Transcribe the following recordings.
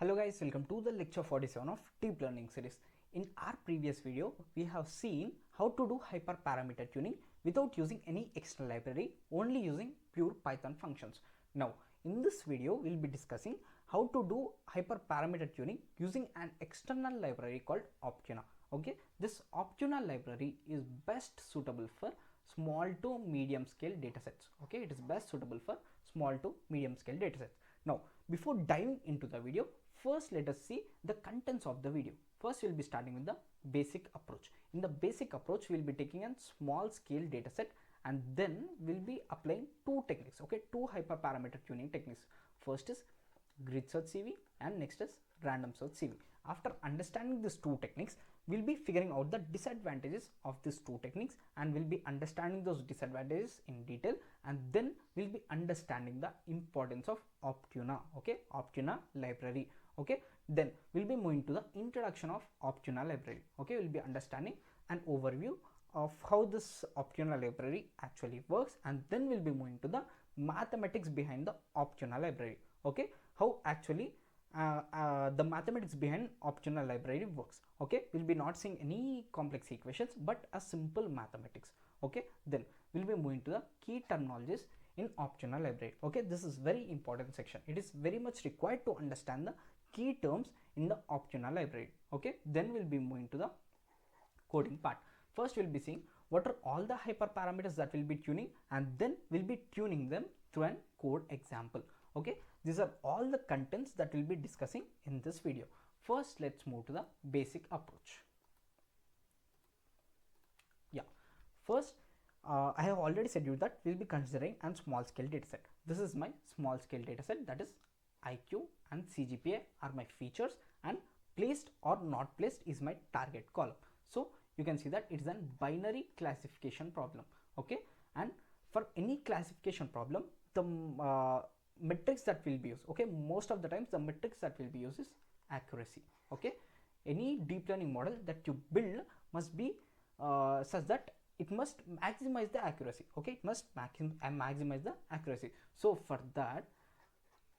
Hello guys, welcome to the lecture 47 of deep learning series. In our previous video, we have seen how to do hyperparameter tuning without using any external library, only using pure Python functions. Now, in this video, we'll be discussing how to do hyperparameter tuning using an external library called Optuna. Okay, this Optuna library is best suitable for small to medium scale datasets. Okay, it is best suitable for small to medium scale datasets. Now, before diving into the video, first let us see the contents of the video. First, we will be starting with the basic approach. In the basic approach, we will be taking a small scale dataset and then we'll be applying two techniques, okay, two hyperparameter tuning techniques. First is grid search CV and next is random search CV. After understanding these two techniques, we'll be figuring out the disadvantages of these two techniques and we'll be understanding those disadvantages in detail, and then we'll be understanding the importance of Optuna, okay, Optuna library. Okay, then we'll be moving to the introduction of Optuna library. Okay, we'll be understanding an overview of how this Optuna library actually works, and then we'll be moving to the mathematics behind the Optuna library. Okay, how actually the mathematics behind Optuna library works. Okay, we'll be not seeing any complex equations but a simple mathematics. Okay, then we'll be moving to the key terminologies in Optuna library. Okay, this is very important section. It is very much required to understand the key terms in the Optuna library. Okay, then we'll be moving to the coding part. First, we'll be seeing what are all the hyperparameters that we'll be tuning, and then we'll be tuning them through an code example. Okay, these are all the contents that we'll be discussing in this video. First, let's move to the basic approach. Yeah, first, I have already said you that we'll be considering a small scale dataset. This is my small scale dataset, that is IQ and CGPA are my features, and placed or not placed is my target column. So you can see that it is a binary classification problem. Okay, and for any classification problem, the metrics that will be used, okay, most of the times the metrics that will be used is accuracy. Okay, any deep learning model that you build must be such that it must maximize the accuracy. Okay, it must maximize the accuracy. So for that,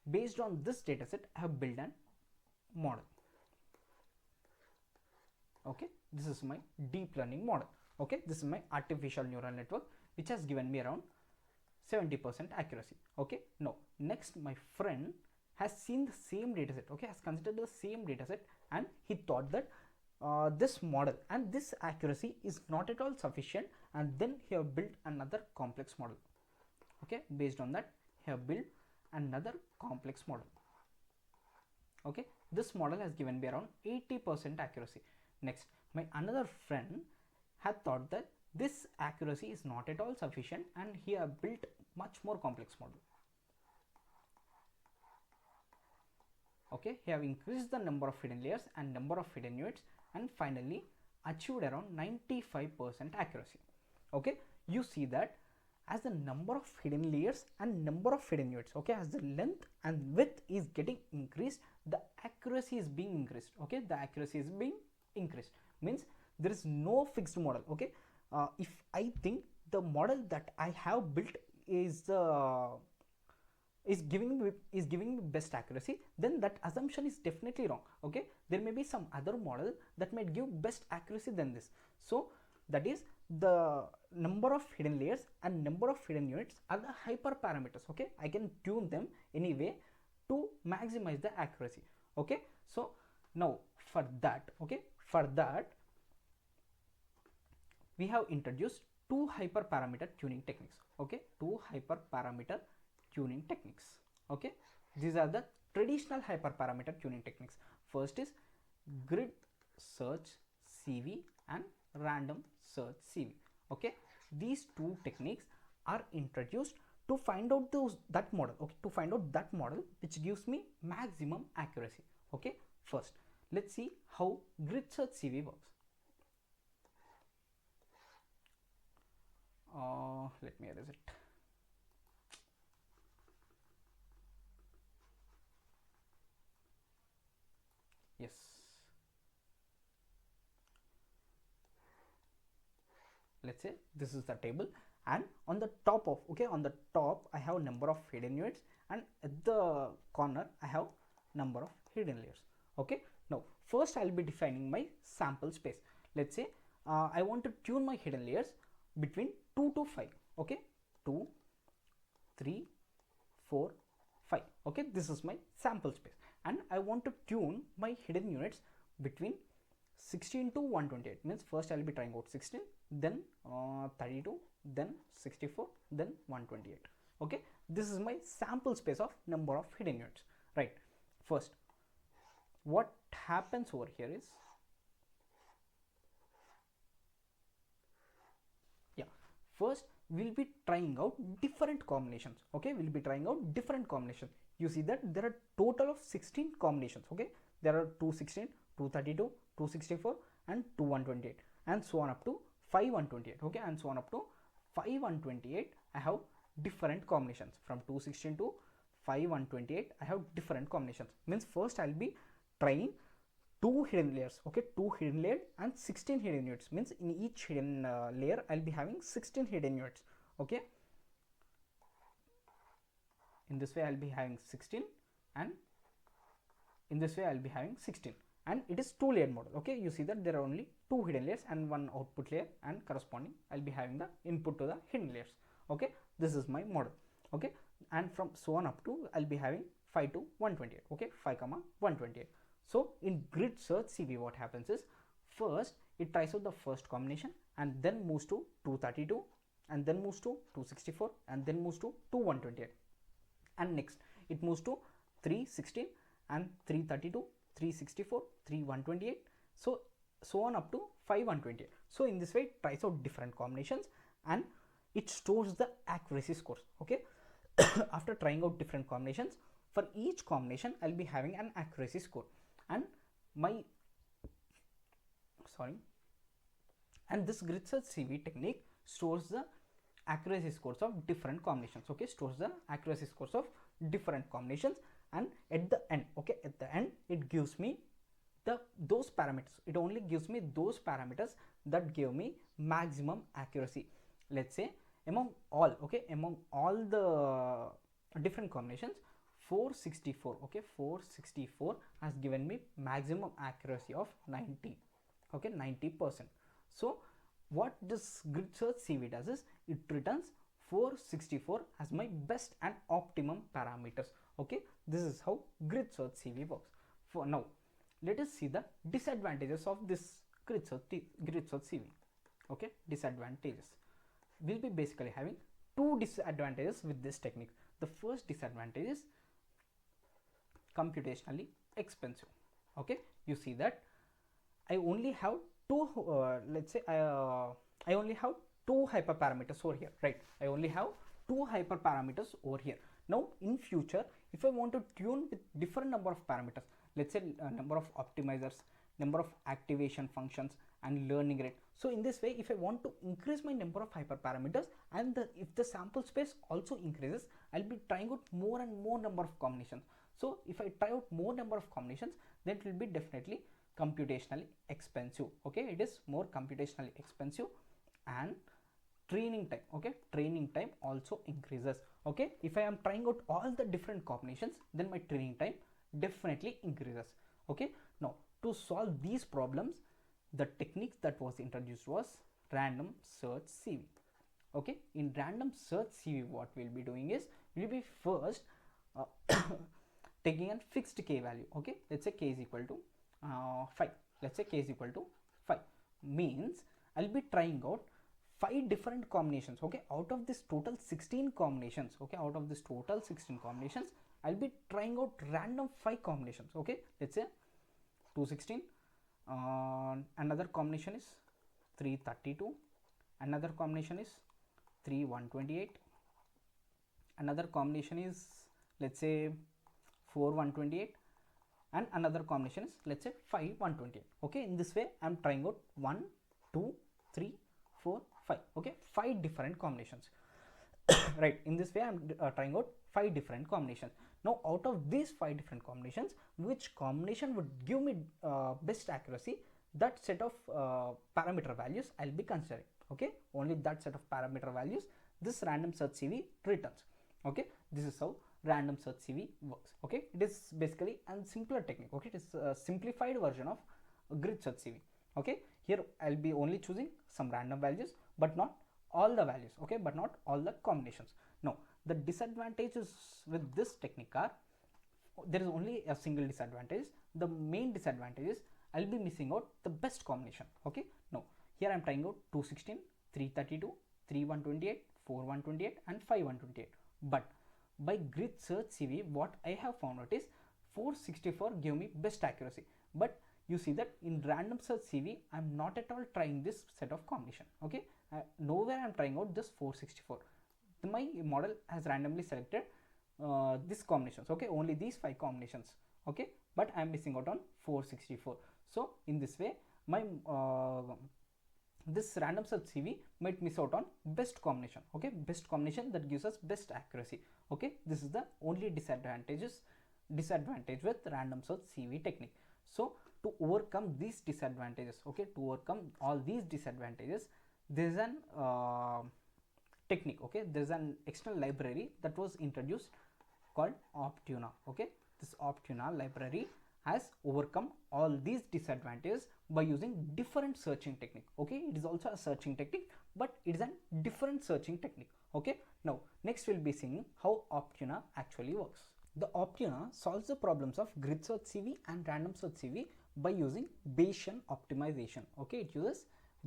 based on this dataset, I have built a model. Okay, this is my deep learning model. Okay, this is my artificial neural network which has given me around 70% accuracy. Okay, now next my friend has seen the same dataset, okay, has considered the same dataset, and he thought that this model and this accuracy is not at all sufficient, and then he have built another complex model. Okay, based on that, he have built another complex model. Okay, this model has given me around 80% accuracy. Next, my another friend had thought that this accuracy is not at all sufficient, and he have built much more complex model. Okay, he have increased the number of hidden layers and number of hidden units, and finally achieved around 95% accuracy. Okay, you see that as the number of hidden layers and number of hidden units, okay, as the length and width is getting increased, the accuracy is being increased. Okay, the accuracy is being increased, means there is no fixed model. Okay, if I think the model that I have built is giving me best accuracy, then that assumption is definitely wrong. Okay, there may be some other model that might give best accuracy than this. So that is the number of hidden layers and number of hidden units are the hyperparameters. Okay, I can tune them anyway to maximize the accuracy. Okay, so now for that, okay, for that we have introduced two hyperparameter tuning techniques. Okay, two hyperparameter tuning techniques. Okay, these are the traditional hyperparameter tuning techniques. First is grid search CV and random search CV. Okay, these two techniques are introduced to find out that model. Okay, to find out that model which gives me maximum accuracy. Okay, first let's see how grid search CV works. Let me erase it. Yes, let's say this is the table, and on the top of, okay, on the top I have number of hidden units, and at the corner I have number of hidden layers. Okay, now first I'll be defining my sample space. Let's say I want to tune my hidden layers between 2 to 5. Okay, 2, 3, 4, 5. Okay, this is my sample space, and I want to tune my hidden units between 16 to 128. Means first I'll be trying out 16, then 32, then 64, then 128. Okay, this is my sample space of number of hidden units. Right, first what happens over here is, first we'll be trying out different combinations. Okay, we'll be trying out different combinations. You see that there are total of 16 combinations. Okay, there are 216, 232, 264 and 2128, and so on up to 5128. Okay, and so on up to 5128. I have different combinations. From 216 to 5128 I have different combinations. Means first I'll be trying 2 hidden layers. Okay, 2 hidden layers and 16 hidden units. Means in each hidden layer I'll be having 16 hidden units. Okay, in this way I'll be having 16, and in this way I'll be having 16, and it is 2 layer model. Okay, you see that there are only 2 hidden layers and 1 output layer, and corresponding I'll be having the input to the hidden layers. Okay, this is my model. Okay, and from so on up to I'll be having 5 to 128. Okay, 5 comma 128. So in grid search CV, what happens is, first it tries out the first combination and then moves to 232 and then moves to 264 and then moves to 128, and next it moves to 316 and 332, 364, 128, so on up to 5128. So in this way it tries out different combinations and it stores the accuracy scores. Okay, after trying out different combinations, for each combination I'll be having an accuracy score, and this grid search CV technique stores the accuracy scores of different combinations. Okay, stores the accuracy scores of different combinations, and at the end, okay, at the end it gives me those parameters. It only gives me those parameters that give me maximum accuracy. Let's say among all, okay, among all the different combinations, 464, okay, 464 has given me maximum accuracy of 90. Okay, 90%. So what this grid search CV does is, it returns 464 as my best and optimum parameters. Okay, this is how grid search CV works. For now, let us see the disadvantages of this grid search CV. Okay, disadvantages. We'll be basically having 2 disadvantages with this technique. The first disadvantage is computationally expensive. Okay, you see that I only have 2 let's say I only have 2 hyperparameters over here, right? I only have 2 hyperparameters over here. Now in future, if I want to tune with different number of parameters, let's say number of optimizers, number of activation functions and learning rate. So in this way, if I want to increase my number of hyperparameters, and if the sample space also increases, I'll be trying out more and more number of combinations. So if I try out more number of combinations, then it will be definitely computationally expensive. Okay, it is more computationally expensive, and training time, okay, training time also increases. Okay, if I am trying out all the different combinations, then my training time definitely increases. Okay, now to solve these problems, the technique that was introduced was random search CV. Okay, in random search CV, what we'll be doing is, we'll be first taking a fixed k value. Okay, let's say k is equal to 5. Let's say k is equal to 5, means I'll be trying out 5 different combinations. Okay, out of this total 16 combinations, okay, out of this total 16 combinations, I'll be trying out random 5 combinations. Okay, let's say 216, another combination is 332, another combination is 3128, another combination is, let's say, 4128, and another combination is, let's say, 5128. Okay, in this way I'm trying out 1, 2, 3, 4, 5. Okay, 5 different combinations. Right, in this way I'm trying out 5 different combinations. Now out of these 5 different combinations, which combination would give me best accuracy, that set of parameter values I'll be considering. Okay, only that set of parameter values this random search CV returns. Okay, this is how random search CV works. Okay, it is basically a simpler technique. Okay, it is a simplified version of grid search CV. Okay, here I'll be only choosing some random values, but not all the values. Okay, but not all the combinations. Now the disadvantages with this technique are, there is only a single disadvantage. The main disadvantage is I'll be missing out the best combination. Okay, now here I'm trying out 216, 332, 3128, 4128 and 5128, but by grid search CV what I have found out is 464 give me best accuracy. But you see that in random search CV I'm not at all trying this set of combination. Okay, nowhere I'm trying out this 464. My model has randomly selected these combinations. Okay, only these 5 combinations. Okay, but I am missing out on 464. So in this way my this random search CV might miss out on best combination. Okay, best combination that gives us best accuracy. Okay, this is the only disadvantage with random search CV technique. So to overcome these disadvantages, okay, to overcome all these disadvantages, there is an technique. Okay, there is an external library that was introduced called Optuna. Okay, this Optuna library has overcome all these disadvantages by using different searching technique. Okay, it is also a searching technique, but it is a different searching technique. Okay, now next we'll be seeing how Optuna actually works. The Optuna solves the problems of grid search CV and random search CV by using Bayesian optimization. Okay, it uses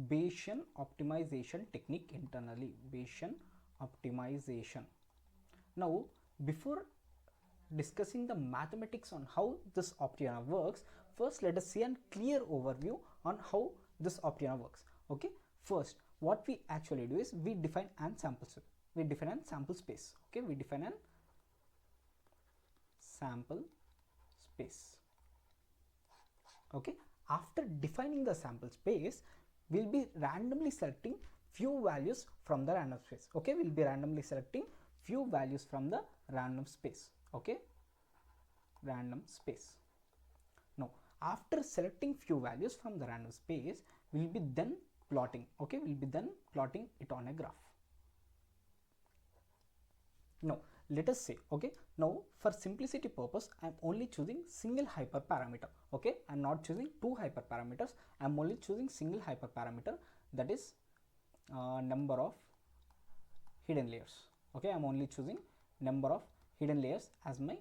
Bayesian optimization technique internally. Bayesian optimization. Now before discussing the mathematics on how this Optuna works, first let us see a clear overview on how this Optuna works. Okay, first what we actually do is we define an sample space. We define a sample space. Okay, we define a sample space. Okay, after defining the sample space, we'll be randomly selecting few values from the random space. Okay, we'll be randomly selecting few values from the random space. Okay, random space. Now after selecting few values from the random space, we'll be then plotting. Okay, we'll be then plotting it on a graph. Now let us say, okay, now for simplicity purpose I'm only choosing single hyperparameter. Okay, I'm not choosing 2 hyperparameters. I'm only choosing single hyperparameter, that is number of hidden layers. Okay, I'm only choosing number of hidden layers as my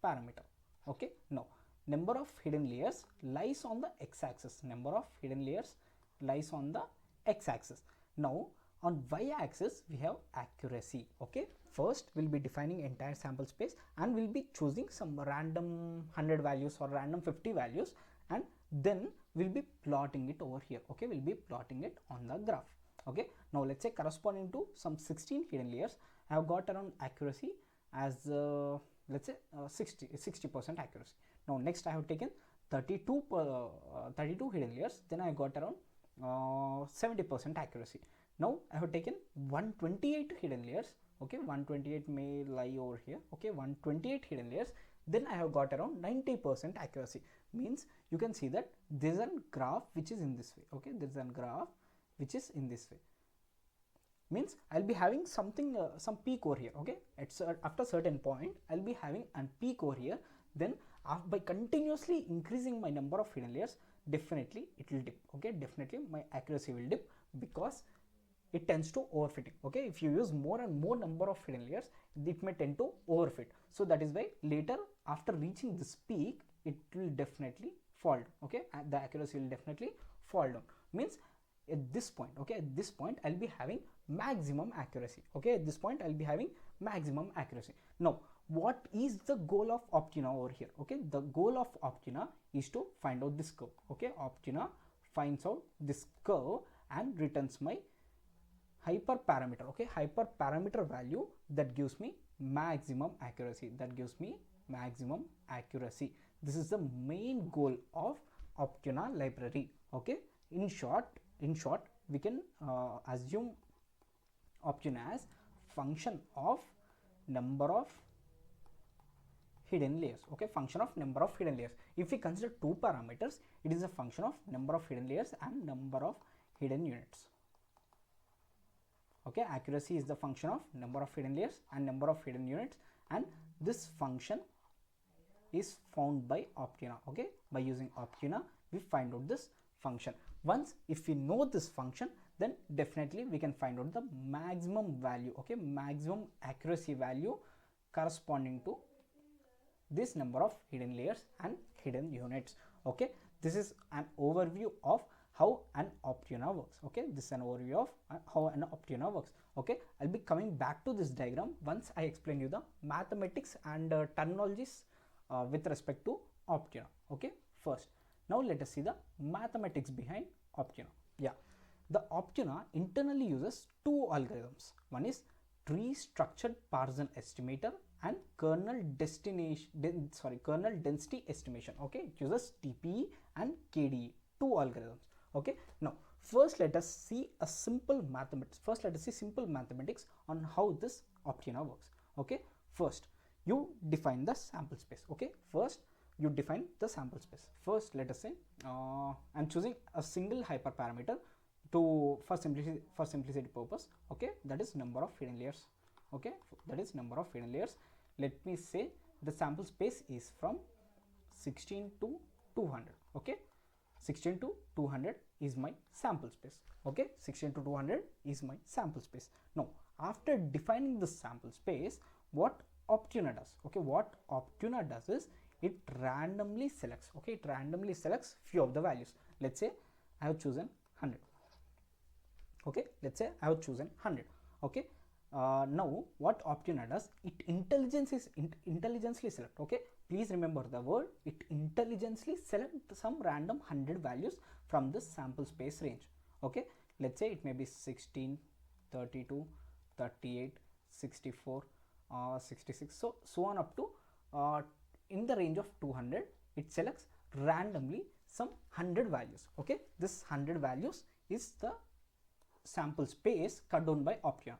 parameter. Okay, now number of hidden layers lies on the x-axis. Number of hidden layers lies on the x-axis. Now on y-axis we have accuracy. Okay, first we'll be defining entire sample space and we'll be choosing some random 100 values or random 50 values, and then we'll be plotting it over here. Okay, we'll be plotting it on the graph. Okay, now let's say corresponding to some 16 hidden layers, I have got around accuracy as let's say 60% accuracy. Now next I have taken 32 hidden layers, then I got around 70% accuracy. Now I have taken 128 hidden layers. Okay, 128 may lie over here. Okay, 128 hidden layers, then I have got around 90% accuracy. Means you can see that there is a graph which is in this way. Okay, there is a graph which is in this way. Means I'll be having something some peak over here. Okay, after certain point I'll be having a peak over here. Then by continuously increasing my number of hidden layers, definitely it will dip. Okay, definitely my accuracy will dip because it tends to overfitting. Okay, if you use more and more number of hidden layers, it may tend to overfit. So that is why later after reaching this peak, it will definitely fall down. Okay, and the accuracy will definitely fall down. Means at this point, okay, at this point I'll be having maximum accuracy. Okay, at this point I'll be having maximum accuracy. Now what is the goal of Optuna over here? Okay, the goal of Optuna is to find out this curve. Okay, Optuna finds out this curve and returns my hyperparameter. Okay, hyperparameter value that gives me maximum accuracy. This is the main goal of Optuna library. Okay, in short we can assume Optuna as function of number of hidden layers. Okay, function of number of hidden layers. If we consider 2 parameters, it is a function of number of hidden layers and number of hidden units. Okay, accuracy is the function of number of hidden layers and number of hidden units, and this function is found by Optuna. Okay, by using Optuna we find out this function. Once if we know this function, then definitely we can find out the maximum value, okay, maximum accuracy value corresponding to this number of hidden layers and hidden units. Okay, this is an overview of how an Optuna works. Okay, this is an overview of how an Optuna works. Okay, I'll be coming back to this diagram once I explain you the mathematics and terminologies with respect to Optuna. Okay, first now let us see the mathematics behind Optuna. Yeah, the Optuna internally uses two algorithms. One is tree structured parson estimator and kernel density estimation. Okay, it uses TPE and KDE, two algorithms. Okay, now first let us see a simple mathematics. First let us see simple mathematics on how this Optuna works. Okay, first you define the sample space. Okay, first you define the sample space. First let us say I'm choosing a single hyperparameter for simplicity purpose. Okay, that is number of hidden layers. Okay, that is number of hidden layers. Let me say the sample space is from 16 to 200. Okay, 16 to 200 is my sample space. Okay, 16 to 200 is my sample space. Now after defining the sample space, what Optuna does, okay, what Optuna does is it randomly selects, okay, it randomly selects few of the values. Let's say I have chosen 100. Okay, let's say I have chosen 100. Okay, now what Optuna does, it intelligently select. Okay, please remember the word, it intelligently select some random 100 values from this sample space range. Okay, let's say it may be 16, 32, 38, 64, 66, so on up to in the range of 200. It selects randomly some 100 values. Okay, this 100 values is the sample space cut down by Optuna.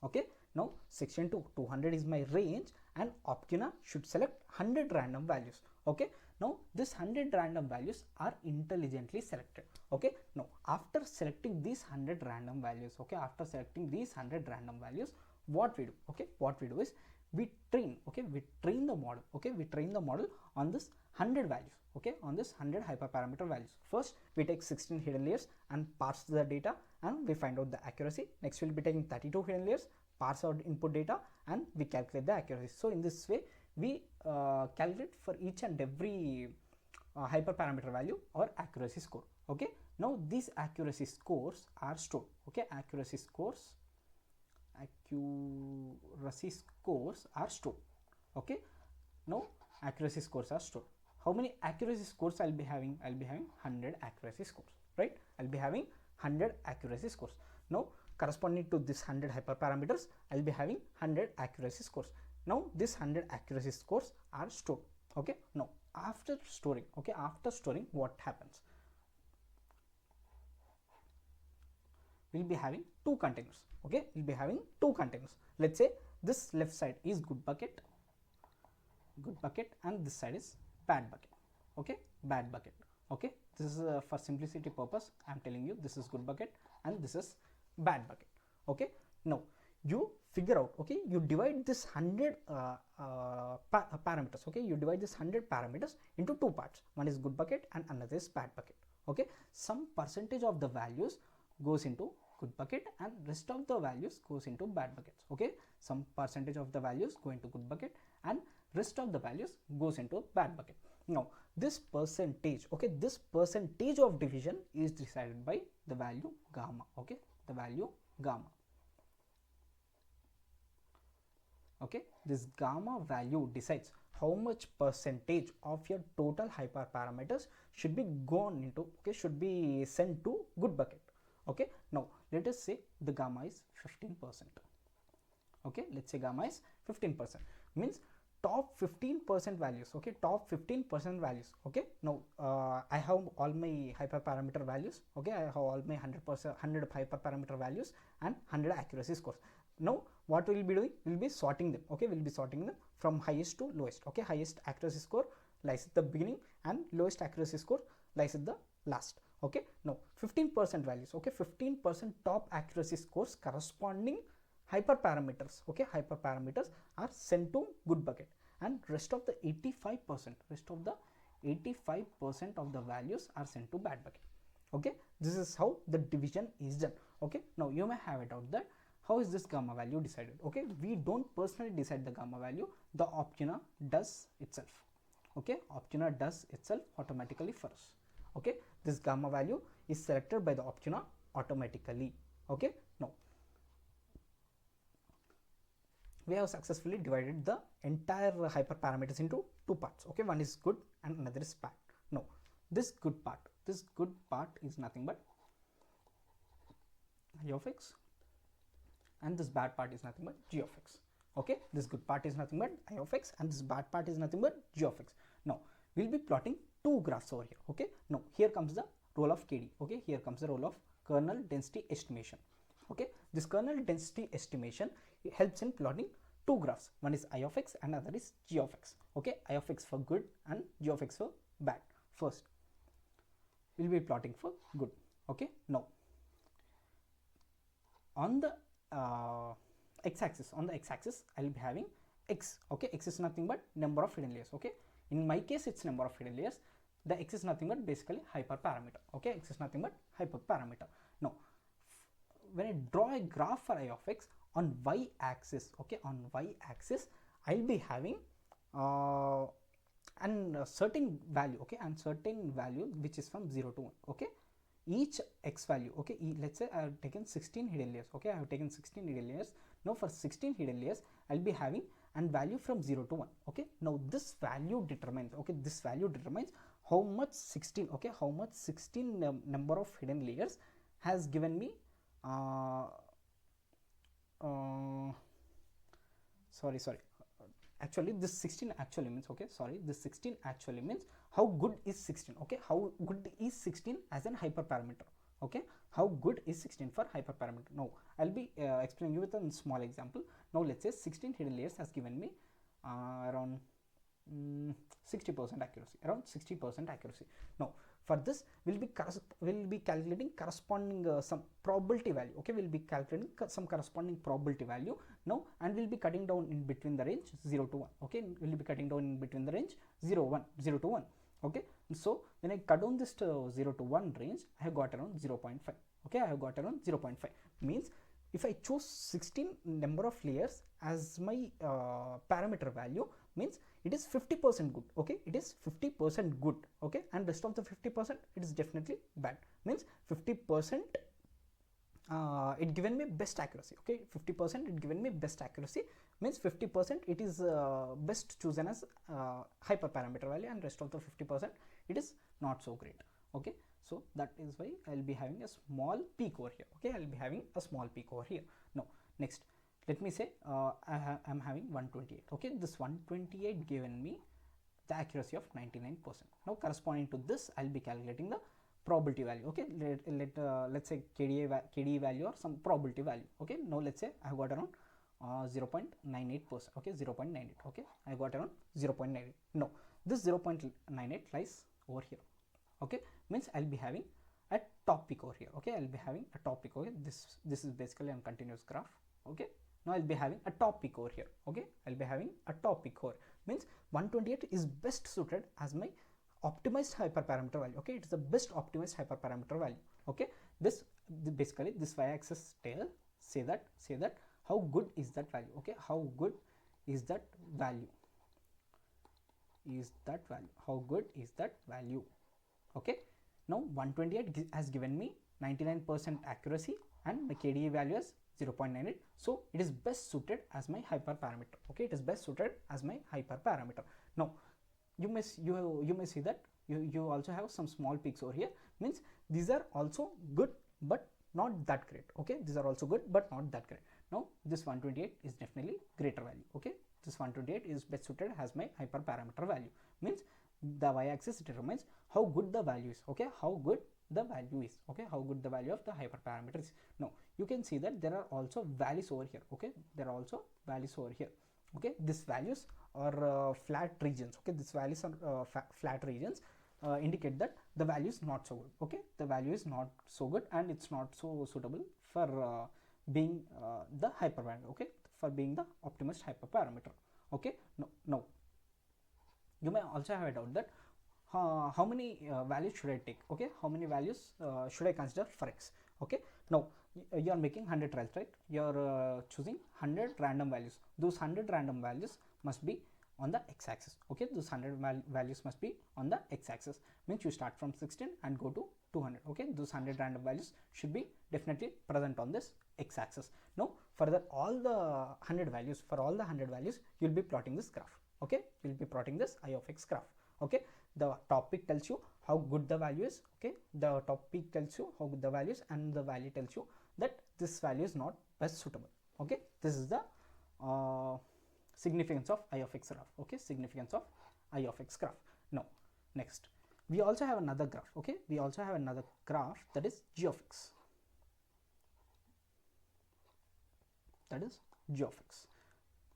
Okay, now 16 to 200 is my range and Optuna should select 100 random values. Okay, now this 100 random values are intelligently selected. Okay, now after selecting these 100 random values, okay, after selecting these 100 random values, what we do, okay, what we do is we train, okay, we train the model, okay, we train the model on this 100 values, okay, on this 100 hyperparameter values. First we take 16 hidden layers and parse the data and we find out the accuracy. Next we'll be taking 32 hidden layers, parse out input data and we calculate the accuracy. So in this way we calculate for each and every hyperparameter value or accuracy score. Okay, now these accuracy scores are stored. Okay, accuracy scores are stored. Okay, now accuracy scores are stored. How many accuracy scores I'll be having? I'll be having 100 accuracy scores, right? I'll be having 100 accuracy scores. Now corresponding to this 100 hyperparameters, I'll be having 100 accuracy scores. Now this 100 accuracy scores are stored. Okay, now after storing, okay, after storing, what happens? We'll be having two containers. Okay, we'll be having two containers. Let's say this left side is good bucket, and this side is bad bucket. Okay, bad bucket. Okay, this is for simplicity purpose I'm telling you this is good bucket and this is bad bucket. Okay, now you figure out, okay, you divide this 100 parameters. Okay, you divide this 100 parameters into two parts. One is good bucket and another is bad bucket. Okay, some percentage of the values goes into good bucket and rest of the values goes into bad buckets. Okay, some percentage of the values go into good bucket and rest of the values goes into bad bucket. Now this percentage, okay, this percentage of division is decided by the value gamma. Okay, the value gamma. Okay, this gamma value decides how much percentage of your total hyperparameters should be gone into, okay, should be sent to good bucket. Okay, now let us say the gamma is 15%. Okay, let's say gamma is 15%, means top 15% values. Okay, top 15% values. Okay, now I have all my hyperparameter values. Okay, I have all my 100 hyperparameter values and 100 accuracy scores. Now what we will be doing, we will be sorting them. Okay, we will be sorting them from highest to lowest. Okay, highest accuracy score lies at the beginning and lowest accuracy score lies at the last. Okay, now 15% values. Okay, 15% top accuracy scores corresponding hyperparameters. Okay, hyperparameters are sent to good bucket and rest of the 85% of the values are sent to bad bucket. Okay, this is how the division is done. Okay, now you may have a doubt that how is this gamma value decided. Okay, we don't personally decide the gamma value, the Optuna does itself. Okay, Optuna does itself automatically for us. Okay, this gamma value is selected by the Optuna automatically. Okay, now we have successfully divided the entire hyperparameters into two parts. Okay, one is good and another is bad. Now this good part is nothing but I of x, and this bad part is nothing but g of x. Okay, this good part is nothing but I of x and this bad part is nothing but g of x. Now we'll be plotting two graphs over here. Okay, now here comes the role of KD. Okay, here comes the role of kernel density estimation. Okay, this kernel density estimation helps in plotting two graphs. One is I of x and other is g of x. Okay, I of x for good and g of x for bad. First we'll be plotting for good. Okay, now on the x-axis, I'll be having x. Okay, x is nothing but number of hidden layers. Okay, in my case it's number of hidden layers. The x is nothing but basically hyperparameter. Okay, x is nothing but hyperparameter. Now when I draw a graph for I of x on y-axis, okay, on y-axis I'll be having a certain value, okay, and certain value which is from 0 to 1. Okay, each x value, okay, let's say I have taken 16 hidden layers. Okay, I have taken 16 hidden layers. Now for 16 hidden layers I'll be having and value from 0 to 1. Okay, now this value determines, okay, this value determines how much 16, okay, how much 16 number of hidden layers has given me actually this 16 actually means, okay, sorry, this 16 actually means how good is 16. Okay, how good is 16 as an hyperparameter. Okay, how good is 16 for hyperparameter. Now I'll be explaining you with a small example. Now let's say 16 hidden layers has given me around 60% accuracy, around 60% accuracy. Now for this we'll be calculating corresponding some probability value. Okay, we'll be calculating some corresponding probability value now, and we'll be cutting down in between the range 0 to 1. Okay, we'll be cutting down in between the range 0 to 1. Okay, so when I cut down this to 0 to 1 range, I have got around 0.5. Okay, I have got around 0.5. Means if I choose 16 number of layers as my parameter value, means it is 50% good. Okay, it is 50% good. Okay, and rest of the 50% it is definitely bad. Means 50% it given me best accuracy. Okay, 50% it given me best accuracy, means 50% it is best chosen as hyperparameter value, and rest of the 50% it is not so great. Okay, so that is why I'll be having a small peak over here. Okay, I'll be having a small peak over here. Now next let me say I'm having 128. Okay, this 128 given me the accuracy of 99%. Now corresponding to this I'll be calculating the probability value. Okay, let's say KDA value or some probability value. Okay, now let's say I have got around 0.98%. Okay, 0.98. Okay, I got around 0.98. No, this 0.98 lies over here. Okay, means I'll be having a top peak over here. Okay, I'll be having a top peak over here. This is basically a continuous graph. Okay, now I'll be having a top peak over here. Okay, I'll be having a top peak over, means 128 is best suited as my optimized hyperparameter value. Okay, it's the best optimized hyperparameter value. Okay, basically this y-axis tail say that how good is that value. Okay, how good is that value, how good is that value. Okay, now 128 has given me 99% accuracy and my KDA value is 0.98, so it is best suited as my hyperparameter. Okay, it is best suited as my hyperparameter. Now you may see that you also have some small peaks over here, means these are also good but not that great. Okay, these are also good but not that great. Now this 128 is definitely greater value. Okay, this 128 is best suited as my hyperparameter value, means the y-axis determines how good the value is. Okay, how good the value is. Okay, how good the value of the hyperparameter is. Now you can see that there are also values over here. Okay, there are also values over here. Okay, these values are flat regions. Okay, these values are flat regions indicate that the value is not so good. Okay, the value is not so good and it's not so suitable for being the hyperparameter. Okay, for being the optimized hyperparameter. Okay, now You may also have a doubt that how many values should I take, okay, how many values should I consider for x. Okay, now you are making 100 trials, right? You are choosing 100 random values. Those 100 random values must be on the x-axis. Okay, those 100 values must be on the x-axis, means you start from 16 and go to 200. Okay, those 100 random values should be definitely present on this x-axis. Now further, all the 100 values, for all the 100 values you will be plotting this graph. Okay, you will be plotting this I of x graph. Okay, the top peak tells you how good the value is. Okay, the top peak tells you how good the value is, and the valley tells you that this value is not best suitable. Okay, this is the significance of I of x graph. Okay, significance of I of x graph. Now next, we also have another graph. Okay, we also have another graph, that is g of x. That is g of x.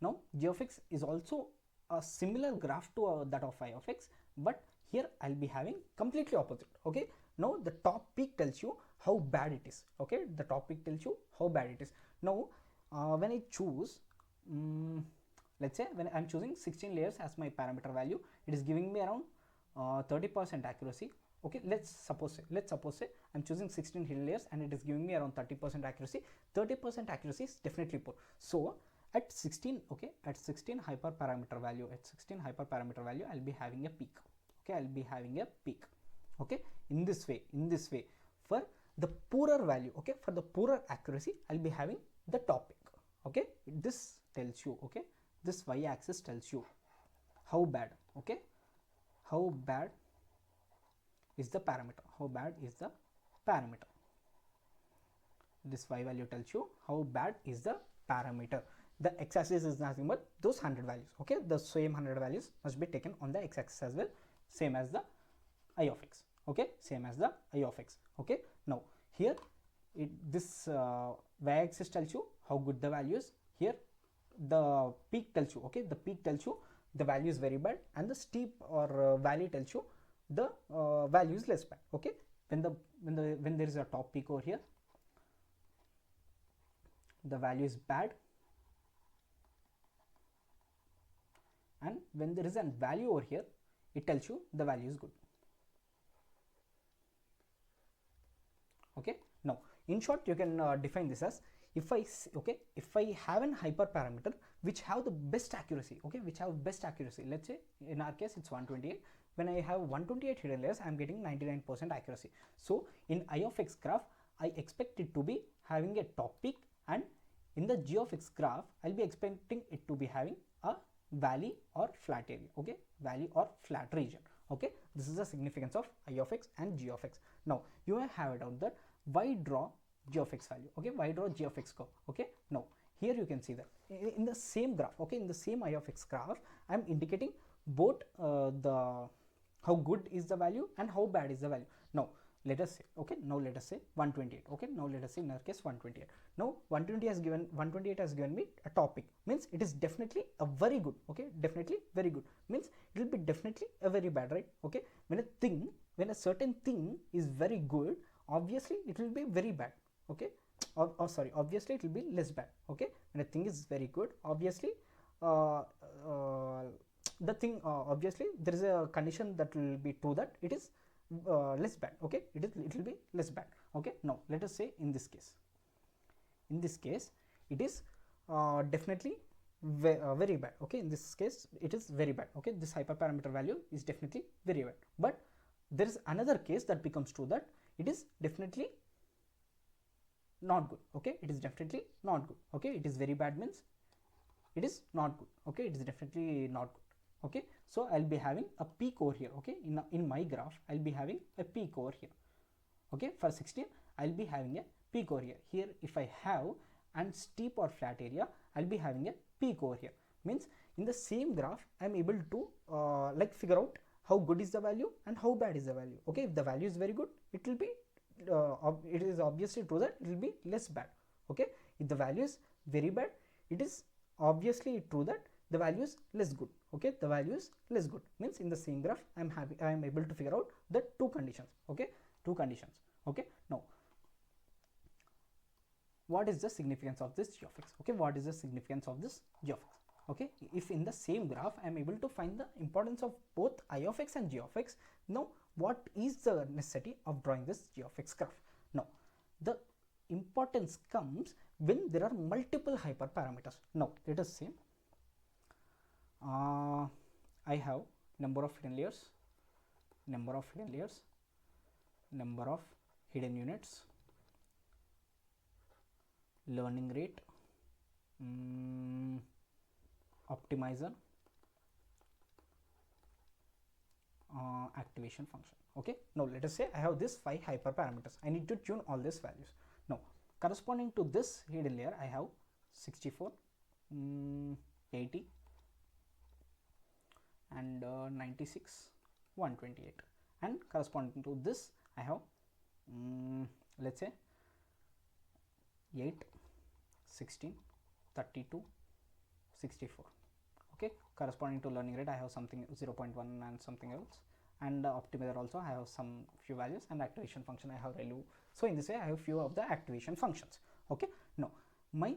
Now g of x is also a similar graph to that of I of x, but here I'll be having completely opposite. Okay, now the top peak tells you how bad it is. Okay, the top peak tells you how bad it is. Now when I choose, let's say when I'm choosing 16 layers as my parameter value, it is giving me around 30% accuracy. Okay, let's suppose say I'm choosing 16 hidden layers and it is giving me around 30% accuracy. 30% accuracy is definitely poor. So at 16, okay, at 16 hyperparameter value, I'll be having a peak. Okay, I'll be having a peak. Okay, in this way, for the poorer value, okay, for the poorer accuracy, I'll be having the top peak. Okay, this tells you, okay, this y-axis tells you how bad, okay, how bad is the parameter, this y value tells you how bad is the parameter. The x-axis is nothing but those 100 values. Okay, the same 100 values must be taken on the x-axis as well, same as the I of x. Okay, same as the I of x. Okay, now here this y-axis tells you how good the value is. Here the peak tells you, okay, the peak tells you the value is very bad, and the steep or valley tells you the value is less bad. Okay, when there is a top peak over here, the value is bad, and when there is a value over here, it tells you the value is good. Okay, now in short, you can define this as, if I have an hyperparameter which have the best accuracy, okay, let's say in our case it's 128. When I have 128 hidden layers, I am getting 99% accuracy. So in I of x graph, I expect it to be having a top peak, and in the g of x graph, I'll be expecting it to be having a valley or flat area. Okay, valley or flat region. Okay, this is the significance of I of x and g of x. Now you may have it out that why draw g of x value. Okay, why draw g of x curve. Okay, now here you can see that in the same graph, okay, in the same I of x graph, I am indicating both the how good is the value and how bad is the value. Now let us say, okay, now let us say 128. Okay, now let us say in our case 128. Now 128 has given me a topic, means it is definitely a very good. Okay, definitely very good, means it will be definitely a very bad, right? Okay, when a certain thing is very good, obviously it will be very bad. Okay, sorry, obviously it will be less bad. Okay, when a thing is very good, obviously the thing, obviously there is a condition that will be true that it is less bad. Okay, it will be less bad. Okay, now let us say in this case it is definitely very bad. Okay, in this case it is very bad. Okay, this hyperparameter value is definitely very bad, but there is another case that becomes true that it is definitely not good. Okay, it is definitely not good. Okay, it is very bad means it is not good. Okay, it is definitely not good. Okay, so I'll be having a peak over here. Okay, in my graph I'll be having a peak over here. Okay, for 16 I'll be having a peak over here. Here if I have and steep or flat area, I'll be having a peak over here. Means in the same graph I'm able to like figure out how good is the value and how bad is the value. Okay, if the value is very good, it will be it is obviously true that it will be less bad. Okay, if the value is very bad, it is obviously true that the value is less good. Okay, the value is less good, means in the same graph I am able to figure out the two conditions. Okay, two conditions. Okay, now what is the significance of this g of x? Okay, what is the significance of this g of x? Okay, if in the same graph I am able to find the importance of both I of x and g of x, now what is the necessity of drawing this g of x graph? Now the importance comes when there are multiple hyperparameters. Now let us say I have number of hidden layers, number of hidden layers, number of hidden units, learning rate, optimizer, activation function. Okay, now let us say I have this 5 hyperparameters. I need to tune all these values. Now corresponding to this hidden layer I have 64, 80 and 96, 128, and corresponding to this I have let's say 8, 16, 32, 64. Okay, corresponding to learning rate I have something 0.1 and something else, and optimizer also I have some few values, and activation function I have relu. So in this way I have few of the activation functions. Okay, now my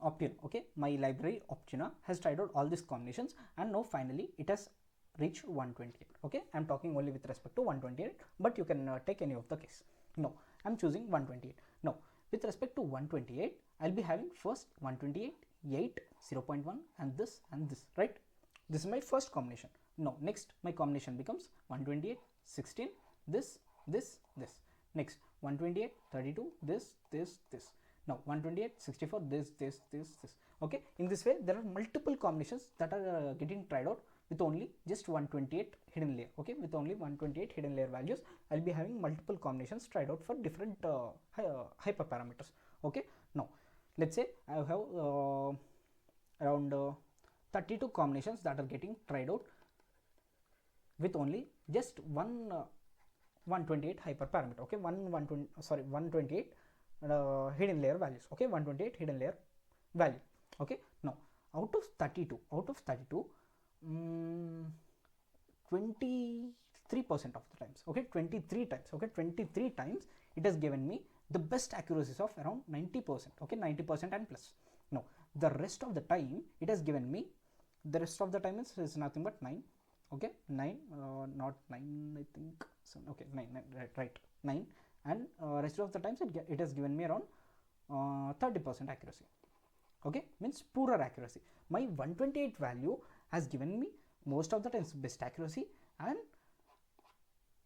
Optuna, okay, my library Optuna has tried out all these combinations, and now finally it has reached 128. Okay, I am talking only with respect to 128, but you can take any of the case. No, I am choosing 128. Now with respect to 128 I will be having first 128, 8, 0.1 and this, right? This is my first combination. Now next my combination becomes 128, 16, this. Next 128, 32, this. Now 128, 64, this. Okay, in this way there are multiple combinations that are getting tried out with only just 128 hidden layer. Okay, with only 128 hidden layer values I will be having multiple combinations tried out for different hyperparameters. Okay, now let's say I have around 32 combinations that are getting tried out with only just 128 hyperparameter. Okay, 128 hidden layer values. Okay, 128 hidden layer value. Okay, now out of 32 23% of the times, okay, 23 times, okay, 23 times it has given me the best accuracies of around 90%. Okay, 90% and plus. Now the rest of the time it has given me, the rest of the time is nothing but 9. Okay, 9, not 9 I think, so okay, 9, right, 9, and rest of the times it has given me around 30% accuracy. Okay, means poorer accuracy. My 128 value has given me most of the times best accuracy and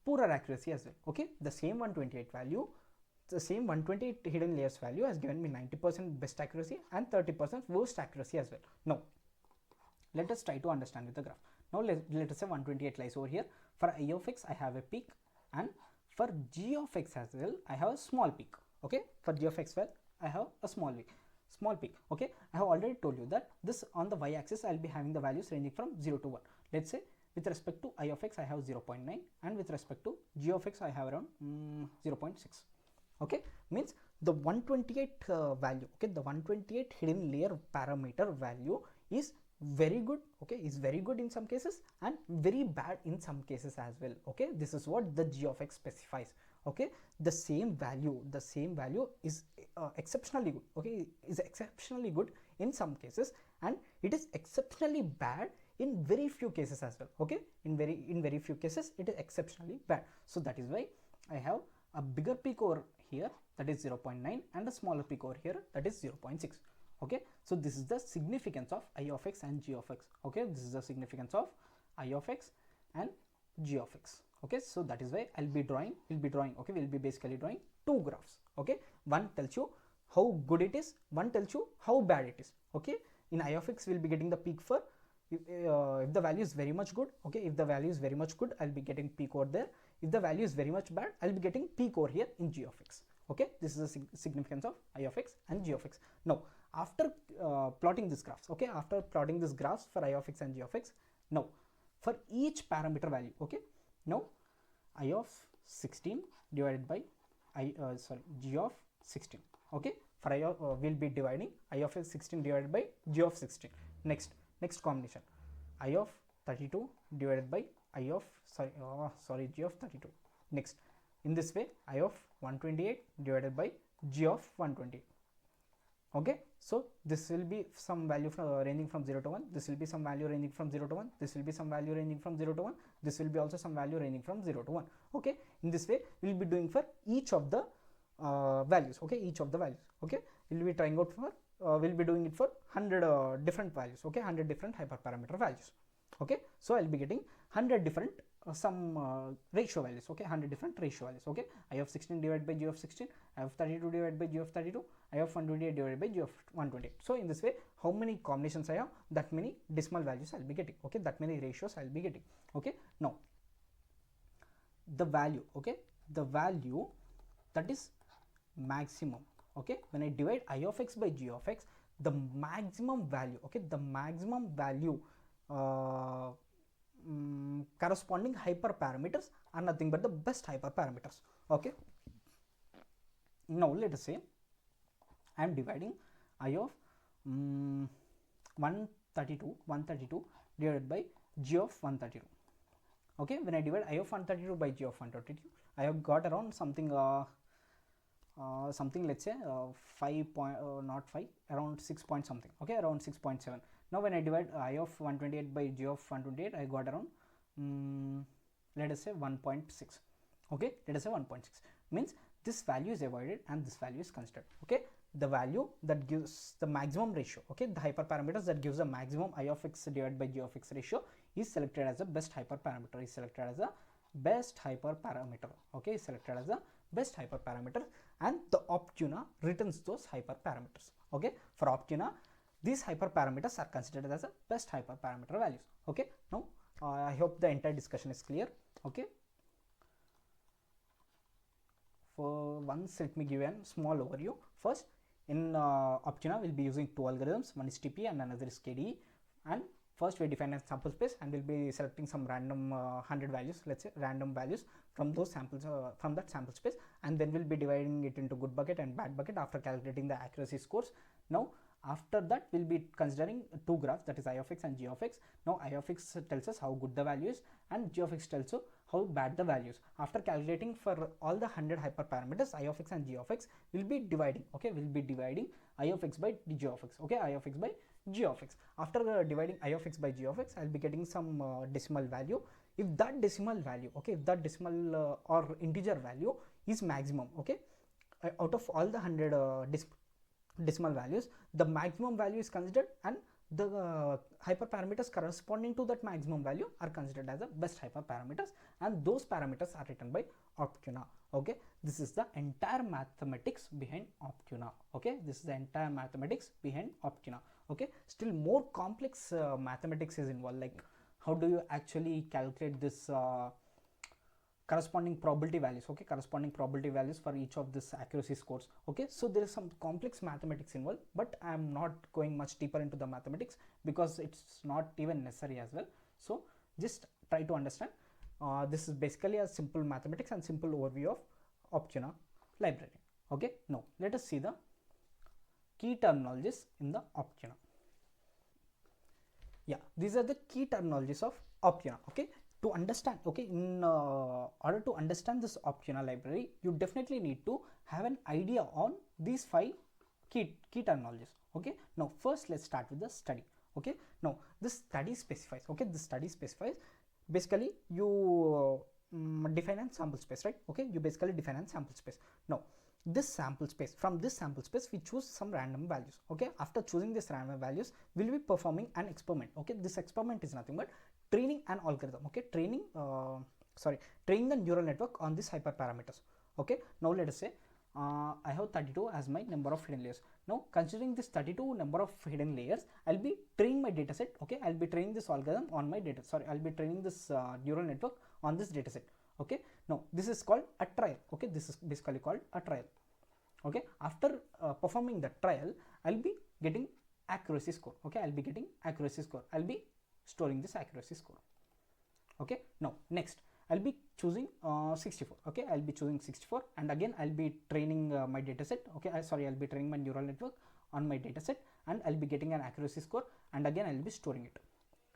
poorer accuracy as well. Okay, the same 128 value, the same 128 hidden layers value has given me 90% best accuracy and 30% worst accuracy as well. Now let us try to understand with the graph. Now let us say 128 lies over here. For I of x I have a peak, and for g of x as well I have a small peak. Okay, for g of x well I have a small peak. Okay, I have already told you that this on the y axis I will be having the values ranging from 0 to 1. Let's say with respect to I of x I have 0.9, and with respect to g of x I have around 0.6. Okay, means the 128 value, okay, the 128 hidden layer parameter value is very good. Okay, is very good in some cases and very bad in some cases as well. Okay, this is what the g of x specifies. Okay, the same value is exceptionally good. Okay, is exceptionally good in some cases, and it is exceptionally bad in very few cases as well. Okay, in very few cases it is exceptionally bad. So that is why I have a bigger peak over here, that is 0.9, and a smaller peak over here, that is 0.6. Okay, so this is the significance of I of x and g of x. Okay, this is the significance of I of x and g of x. Okay, so that is why we'll be basically drawing two graphs. Okay, one tells you how good it is, one tells you how bad it is. Okay, in I of x we'll be getting the peak for if the value is very much good. Okay, if the value is very much good I'll be getting peak over there. If the value is very much bad I'll be getting peak over here in g of x. Okay, this is the significance of I of x and g of x. Now after plotting these graphs, okay, after plotting these graphs for I of x and g of x, now for each parameter value, okay, now I of 16 divided by g of 16. Okay, for I of we'll be dividing I of 16 divided by g of 16. Next combination, I of 32 divided by I of g of 32. Next, in this way I of 128 divided by g of 128. Okay, so this will be some value from ranging from 0 to 1, this will be some value ranging from 0 to 1, this will be some value ranging from 0 to 1, this will be also some value ranging from 0 to 1. Okay, in this way we will be doing for each of the values. Okay, each of the values. Okay, we will be trying out for we will be doing it for 100 different values. Okay, 100 different hyperparameter values. Okay, so I'll be getting 100 different some ratio values. Okay, 100 different ratio values. Okay, I of 16 divided by g of 16, I of 32 divided by g of 32, I of 128 divided by g of 128. So in this way, how many combinations I have, that many decimal values I'll be getting. Okay, that many ratios I'll be getting. Okay, now the value. Okay, the value that is maximum. Okay, when I divide I of x by g of x, the maximum value. Okay, the maximum value corresponding hyperparameters are nothing but the best hyperparameters. Okay, now let us say I am dividing I of 132 divided by g of 132. Okay, when I divide I of 132 by g of 132, I have got around something something, let's say 5 point not 5, around 6 point something. Okay, around 6.7. Now when I divide I of 128 by g of 128, I got around let us say 1.6. Okay, let us say 1.6, means this value is avoided and this value is considered. Okay, the value that gives the maximum ratio, okay, the hyperparameters that gives the maximum I of x divided by g of x ratio is selected as the best hyperparameter, is selected as a best hyperparameter. Okay, is selected as a best hyperparameter, and the Optuna returns those hyperparameters. Okay, for Optuna, these hyperparameters are considered as a best hyperparameter values. Okay, now I hope the entire discussion is clear. Okay, for once let me give a small overview. First, in Optuna we'll be using two algorithms, one is TPE and another is KDE, and first we define a sample space and we'll be selecting some random 100 values, let's say random values from those samples from that sample space, and then we'll be dividing it into good bucket and bad bucket after calculating the accuracy scores. Now after that we'll be considering two graphs, that is I of x and g of x. Now I of x tells us how good the value is and g of x tells you how bad the value is. After calculating for all the 100 hyperparameters I of x and g of x, we'll be dividing. Okay, we'll be dividing I of x by g of x. Okay, I of x by g of x. After dividing I of x by g of x, I'll be getting some decimal value. If that decimal value, okay, if that decimal or integer value is maximum, okay, out of all the 100 decimal values, the maximum value is considered, and the hyperparameters corresponding to that maximum value are considered as the best hyperparameters, and those parameters are written by Optuna. Okay, this is the entire mathematics behind Optuna. Okay, this is the entire mathematics behind Optuna. Okay, still more complex mathematics is involved, like how do you actually calculate this corresponding probability values. Okay, corresponding probability values for each of this accuracy scores. Okay, so there is some complex mathematics involved, but I am not going much deeper into the mathematics because it's not even necessary as well. So just try to understand. This is basically a simple mathematics and simple overview of Optuna library. Okay, now let us see the key terminologies in the Optuna. Yeah, these are the key terminologies of Optuna. Okay, to understand, okay, in order to understand this Optuna library, you definitely need to have an idea on these 5 key terminologies. Okay, now first let's start with the study. Okay, now this study specifies, okay, this study specifies, basically you define a sample space, right? Okay, you basically define a sample space. Now this sample space, from this sample space we choose some random values. Okay, after choosing these random values, we'll be performing an experiment. Okay, this experiment is nothing but training an algorithm. Okay, training the neural network on these hyperparameters. Okay, now let us say I have 32 as my number of hidden layers. Now considering this 32 number of hidden layers, I'll be training my data set. Okay, I'll be training this algorithm on my data, I'll be training this neural network on this data set. Okay, now this is called a trial. Okay, this is basically called a trial. Okay, after performing the trial, I'll be getting accuracy score. Okay, I'll be getting accuracy score. I'll be storing this accuracy score. Okay, now next I'll be choosing 64. Okay, I'll be choosing 64, and again I'll be training my data set. Okay, I'll be training my neural network on my data set, and I'll be getting an accuracy score, and again I'll be storing it.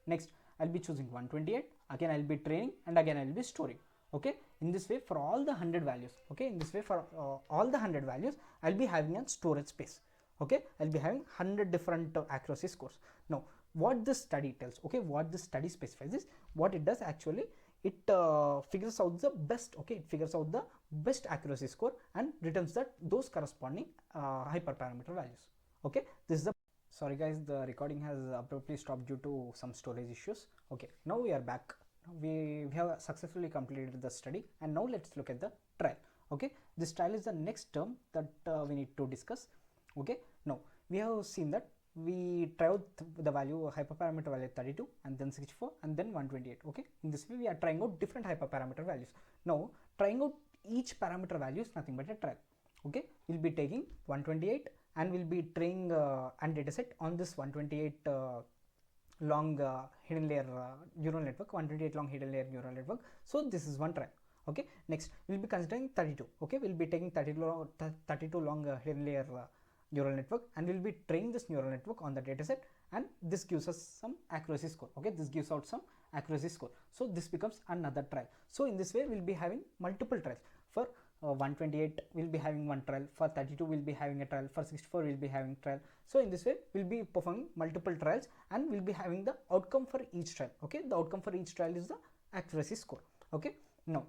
Next I'll be choosing 128. Again I'll be training, and again I'll be storing. Okay, in this way for all the 100 values. Okay, in this way for all the 100 values, I'll be having a storage space. Okay, I'll be having 100 different accuracy scores. Now what this study tells, okay, what this study specifies is, what it does actually, it figures out the best, okay, it figures out the best accuracy score and returns that those corresponding hyperparameter values. Okay, this is the, sorry guys, the recording has abruptly stopped due to some storage issues. Okay, now we are back. We have successfully completed the study, and now let's look at the trial. Okay, this trial is the next term that we need to discuss. Okay, now we have seen that we try out the value, hyperparameter value 32 and then 64 and then 128. Okay, in this way we are trying out different hyperparameter values. Now trying out each parameter value is nothing but a trial. Okay, we'll be taking 128 and we'll be training and dataset on this 128 long hidden layer neural network, 128 long hidden layer neural network. So this is one trial. Okay, next we'll be considering 32. Okay, we'll be taking 32 long hidden layer neural network, and we'll be training this neural network on the dataset, and this gives us some accuracy score. Okay, this gives out some accuracy score. So this becomes another trial. So in this way we'll be having multiple trials. For 128 we'll be having one trial, for 32 we'll be having a trial, for 64 we'll be having trial. So in this way we'll be performing multiple trials and we'll be having the outcome for each trial. Okay, the outcome for each trial is the accuracy score. Okay, now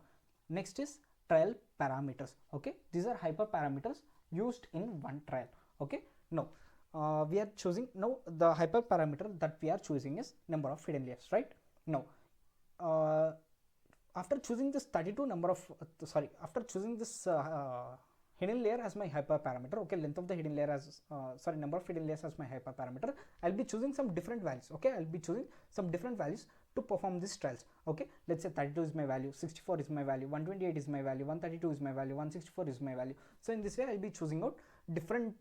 next is trial parameters. Okay, these are hyperparameters used in one trial. Okay, now we are choosing, now the hyperparameter that we are choosing is number of hidden layers, right? Now after choosing this 32 number of after choosing this hidden layer as my hyperparameter, okay, length of the hidden layer as number of hidden layers as my hyperparameter, I'll be choosing some different values. Okay, I'll be choosing some different values to perform these trials. Okay, let's say 32 is my value, 64 is my value, 128 is my value, 132 is my value, 164 is my value. So in this way I'll be choosing out different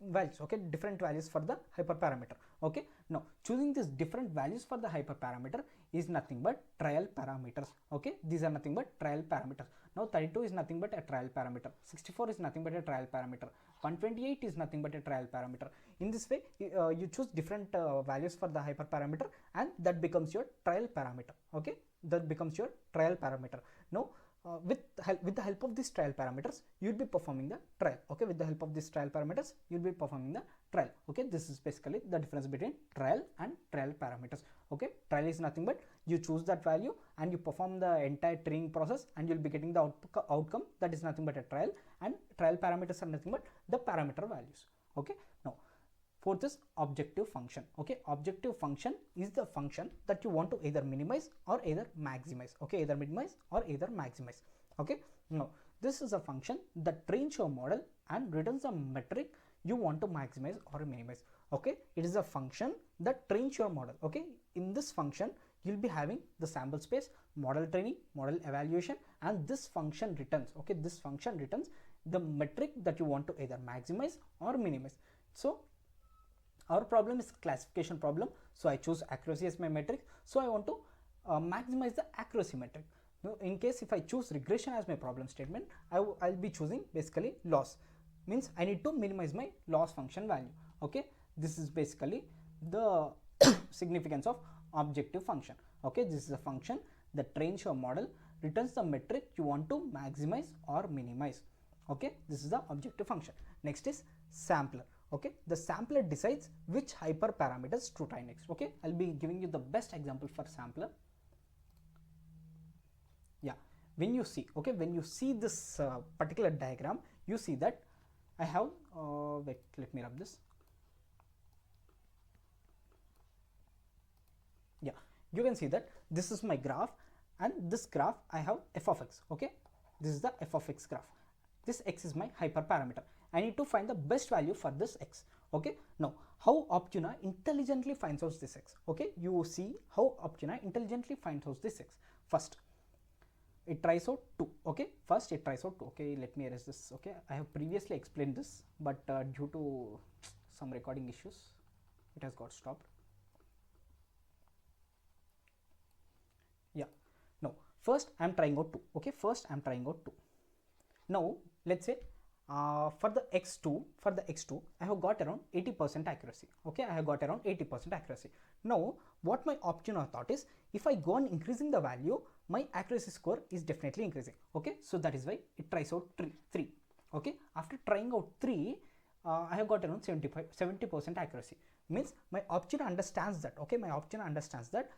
values. Okay, different values for the hyperparameter. Okay, now choosing these different values for the hyperparameter is nothing but trial parameters. Okay, these are nothing but trial parameters. Now 32 is nothing but a trial parameter, 64 is nothing but a trial parameter, 128 is nothing but a trial parameter. In this way you choose different values for the hyperparameter, and that becomes your trial parameter. Okay, that becomes your trial parameter. Now with the help of these trial parameters you will be performing the trial. Okay, with the help of these trial parameters you will be performing the trial. Okay, this is basically the difference between trial and trial parameters. Okay, trial is nothing but you choose that value and you perform the entire training process and you'll be getting the outcome, that is nothing but a trial, and trial parameters are nothing but the parameter values. Okay, now fourth is objective function. Okay, objective function is the function that you want to either minimize or either maximize. Okay, either minimize or either maximize. Okay, now this is a function that trains your model and returns a metric you want to maximize or minimize. Okay, it is a function that trains your model. Okay, in this function you'll be having the sample space, model training, model evaluation, and this function returns, okay, this function returns the metric that you want to either maximize or minimize. So our problem is classification problem, so I choose accuracy as my metric, so I want to maximize the accuracy metric. Now, in case if I choose regression as my problem statement, I'll be choosing basically loss, means I need to minimize my loss function value. Okay, this is basically the significance of objective function. Okay, this is a function that trains your model, returns the metric you want to maximize or minimize. Okay, this is the objective function. Next is sampler. Okay, the sampler decides which hyperparameters to try next. Okay, I'll be giving you the best example for sampler. Yeah, when you see, okay, when you see this particular diagram, you see that I have wait, let me rub this. Yeah, you can see that this is my graph, and this graph I have f of x. Okay, this is the f of x graph. This x is my hyperparameter. I need to find the best value for this x. Okay, now how Optuna intelligently finds out this x. Okay, you see how Optuna intelligently finds out this x. First it tries out 2. Okay, first it tries out 2. Okay, let me erase this. Okay, I have previously explained this, but due to some recording issues it has got stopped. Yeah, now first I am trying out 2. Okay, first I am trying out 2. Now let's say for the x2, I have got around 80% accuracy. Okay, I have got around 80% accuracy. Now what my Optuna thought is, if I go on increasing the value, my accuracy score is definitely increasing. Okay, so that is why it tries out 3. Okay, after trying out 3, I have got around 70% accuracy. Means my Optuna understands that. Okay, my Optuna understands that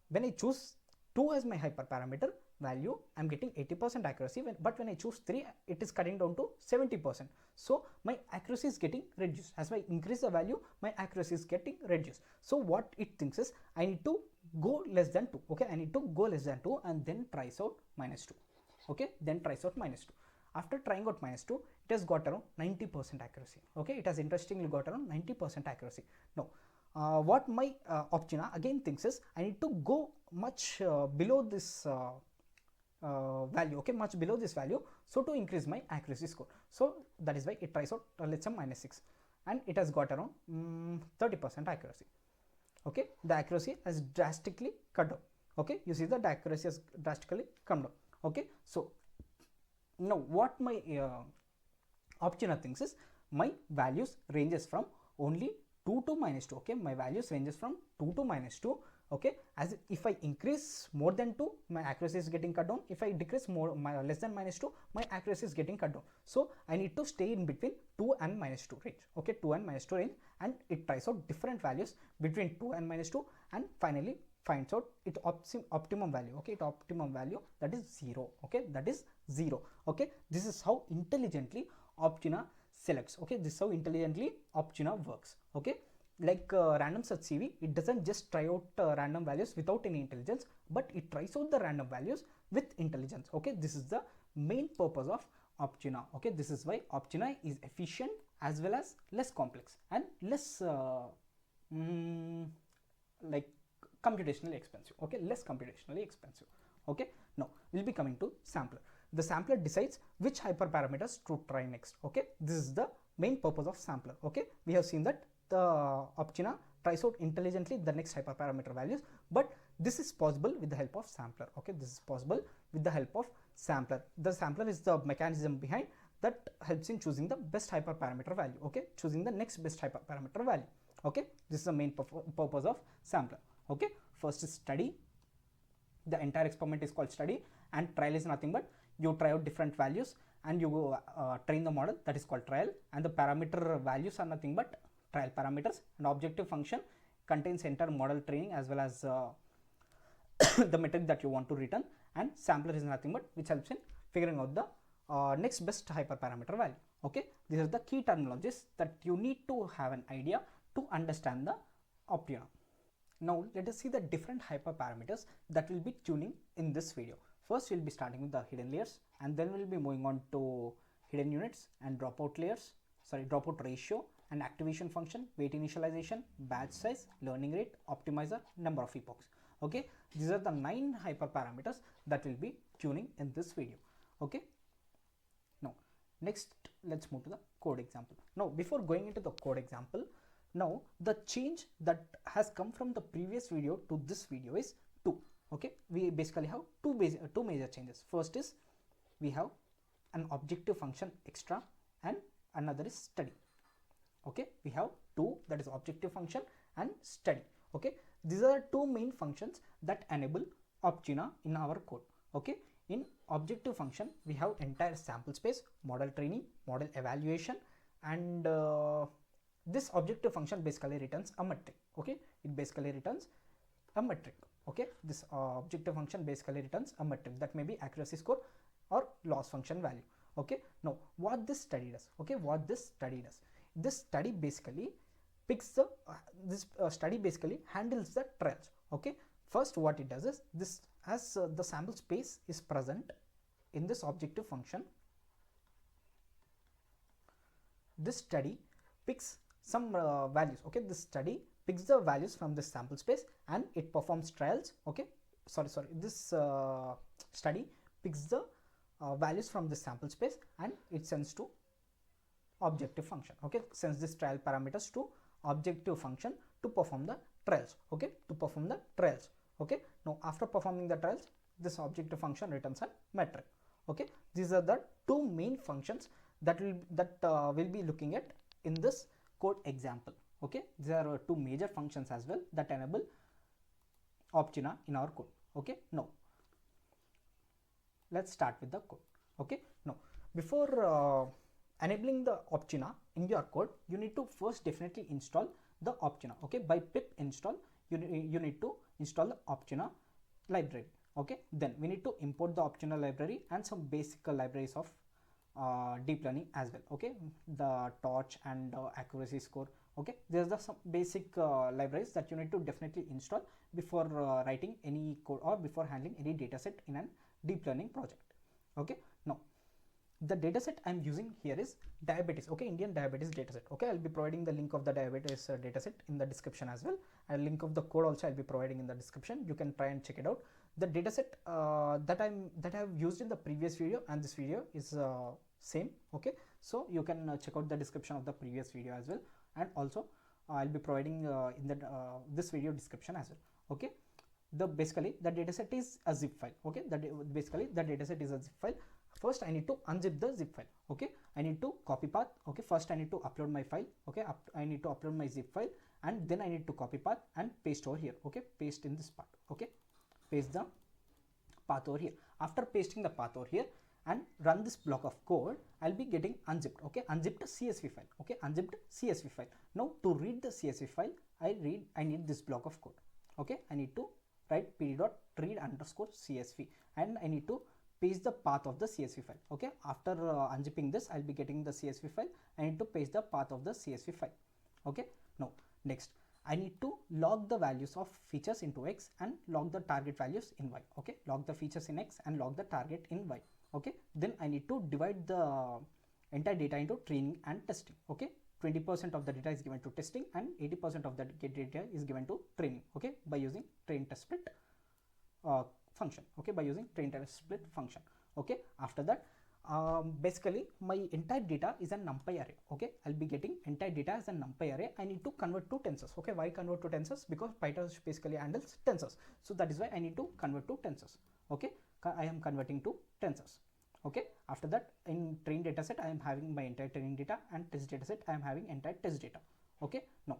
when I choose 2 as my hyperparameter value, I am getting 80% accuracy. But when I choose 3, it is cutting down to 70%. So my accuracy is getting reduced. As I increase the value, my accuracy is getting reduced. So what it thinks is, I need to go less than 2. Okay, I need to go less than 2 and then tries out -2. Okay, then tries out -2. After trying out -2, it has got around 90% accuracy. Okay, it has interestingly got around 90% accuracy. Now, what my Optuna again thinks is, I need to go much below this value. Okay, much below this value, so to increase my accuracy score. So that is why it tries out let's say -6, and it has got around 30% accuracy. Okay, the accuracy has drastically cut down. Okay, you see that the accuracy has drastically come down. Okay, so now what my Optuna thinks is, my values ranges from only 2 to -2. Okay, my values ranges from 2 to -2. Okay, as if I increase more than 2, my accuracy is getting cut down. If I decrease less than -2, my accuracy is getting cut down. So I need to stay in between 2 and -2 range. Okay, 2 and -2 range, and it tries out different values between 2 and -2, and finally finds out its optimum value. Okay, its optimum value, that is 0. Okay, that is 0. Okay, this is how intelligently Optuna selects. Okay, this is how intelligently Optuna works. Okay, like random search CV, it doesn't just try out random values without any intelligence, but it tries out the random values with intelligence. Okay, this is the main purpose of Optuna. Okay, this is why Optuna is efficient as well as less complex and less like computationally expensive. Okay, less computationally expensive. Okay, now we'll be coming to sampler. The sampler decides which hyperparameters to try next. Okay, this is the main purpose of sampler. Okay, we have seen that the Optuna tries out intelligently the next hyperparameter values, but this is possible with the help of sampler. Okay, this is possible with the help of sampler. The sampler is the mechanism behind that helps in choosing the best hyperparameter value. Okay, choosing the next best hyperparameter value. Okay, this is the main purpose of sampler. Okay, first is study. The entire experiment is called study, and trial is nothing but you try out different values and you train the model, that is called trial, and the parameter values are nothing but trial parameters, and objective function contains entire model training as well as the metric that you want to return, and sampler is nothing but which helps in figuring out the next best hyperparameter value. Okay, these are the key terminologies that you need to have an idea to understand the Optuna. Now let us see the different hyperparameters that will be tuning in this video. First we'll be starting with the hidden layers, and then we'll be moving on to hidden units and dropout ratio and activation function, weight initialization, batch size, learning rate, optimizer, number of epochs. Okay, these are the 9 hyperparameters that will be tuning in this video. Okay, now next let's move to the code example. Now before going into the code example, now the change that has come from the previous video to this video is 2. Okay, we basically have two major changes. First is we have an objective function extra, and another is study. Okay, we have 2, that is objective function and study. Okay, these are 2 main functions that enable Optuna in our code. Okay, in objective function we have entire sample space, model training, model evaluation, and this objective function basically returns a metric. Okay, it basically returns a metric. Okay, this objective function basically returns a metric that may be accuracy score or loss function value. Okay, now what this study does? Okay, what this study does? This study basically picks the study basically handles the trials. Okay, first what it does is this, as the sample space is present in this objective function, this study picks some values. Okay, this study picks the values from this sample space and it performs trials. Okay, this study picks the values from this sample space and it sends to objective function. Okay, sends this trial parameters to objective function to perform the trials. Okay, to perform the trials. Okay, now after performing the trials, this objective function returns a metric. Okay, these are the 2 main functions that we'll be looking at in this code example. Okay, there are 2 major functions as well that enable Optuna in our code. Okay, now let's start with the code. Okay, now before enabling the Optuna in your code, you need to first definitely install the Optuna. Okay, by pip install, you need to install the Optuna library. Okay, then we need to import the Optuna library and some basic libraries of deep learning as well. Okay, the torch and accuracy score. Okay, there's the some basic libraries that you need to definitely install before writing any code or before handling any dataset in a deep learning project. Okay, now the dataset I'm using here is diabetes. Okay, Indian diabetes dataset. Okay, I'll be providing the link of the diabetes dataset in the description as well, and link of the code also I'll be providing in the description. You can try and check it out. The dataset that I've used in the previous video and this video is same. Okay, so you can check out the description of the previous video as well, and also I'll be providing in the this video description as well. Okay, basically the dataset is a zip file. Okay, basically the dataset is a zip file. First I need to unzip the zip file. Okay, I need to copy path. Okay, first I need to upload my file. Okay, I need to upload my zip file, and then I need to copy path and paste over here. Okay, paste in this part. Okay, paste the path over here. After pasting the path over here and run this block of code, I'll be getting unzipped. Okay, unzipped CSV file. Okay, unzipped CSV file. Now to read the CSV file, I need this block of code. Okay, I need to write pd.read_csv, and I need to paste the path of the CSV file. Okay, after unzipping this, I'll be getting the CSV file. I need to paste the path of the CSV file. Okay, now next I need to log the values of features into X and log the target values in Y. Okay, log the features in X and log the target in Y. Okay, then I need to divide the entire data into training and testing. Okay, 20% of the data is given to testing and 80% of the data is given to training. Okay, by using train test split function. Okay, by using train test split function. Okay, after that basically my entire data is a numpy array. Okay, I'll be getting entire data as a numpy array. I need to convert to tensors. Okay, why convert to tensors? Because pytorch basically handles tensors, so that is why I need to convert to tensors. Okay, I am converting to tensors. Okay, after that in train dataset I am having my entire training data, and test dataset I am having entire test data. Okay, now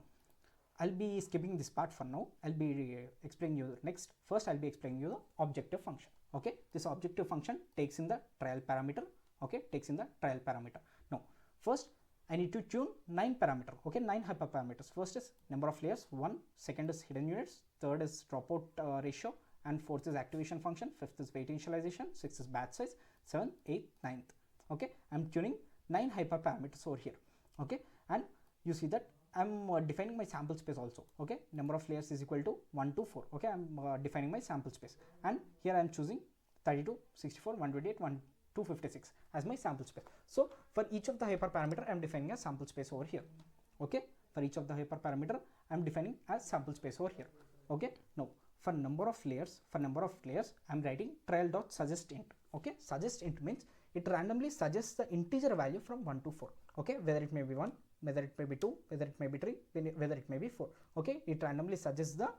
I'll be skipping this part for now. I'll be explaining you next. First I'll be explaining you the objective function. Okay, this objective function takes in the trial parameter. Okay, takes in the trial parameter. Now first I need to tune 9 parameter. Okay, 9 hyperparameters. First is number of layers 1, second is hidden units, third is dropout ratio, and fourth is activation function, fifth is weight initialization, sixth is batch size, 7th, 8th, 9th. Okay, I'm tuning 9 hyperparameters over here. Okay, and you see that I'm defining my sample space also. Okay, number of layers is equal to 1 to 4. Okay, I'm defining my sample space, and here I'm choosing 32, 64, 128, 256 as my sample space. So for each of the hyperparameter I'm defining a sample space over here. Okay, for each of the hyperparameter I'm defining as sample space over here. Okay, now for number of layers I'm writing trial.suggestInt. Okay, suggestInt means it randomly suggests the integer value from 1 to 4. Okay, whether it may be 1, whether it may be 2, whether it may be 3, whether it may be 4. Okay, it randomly suggests the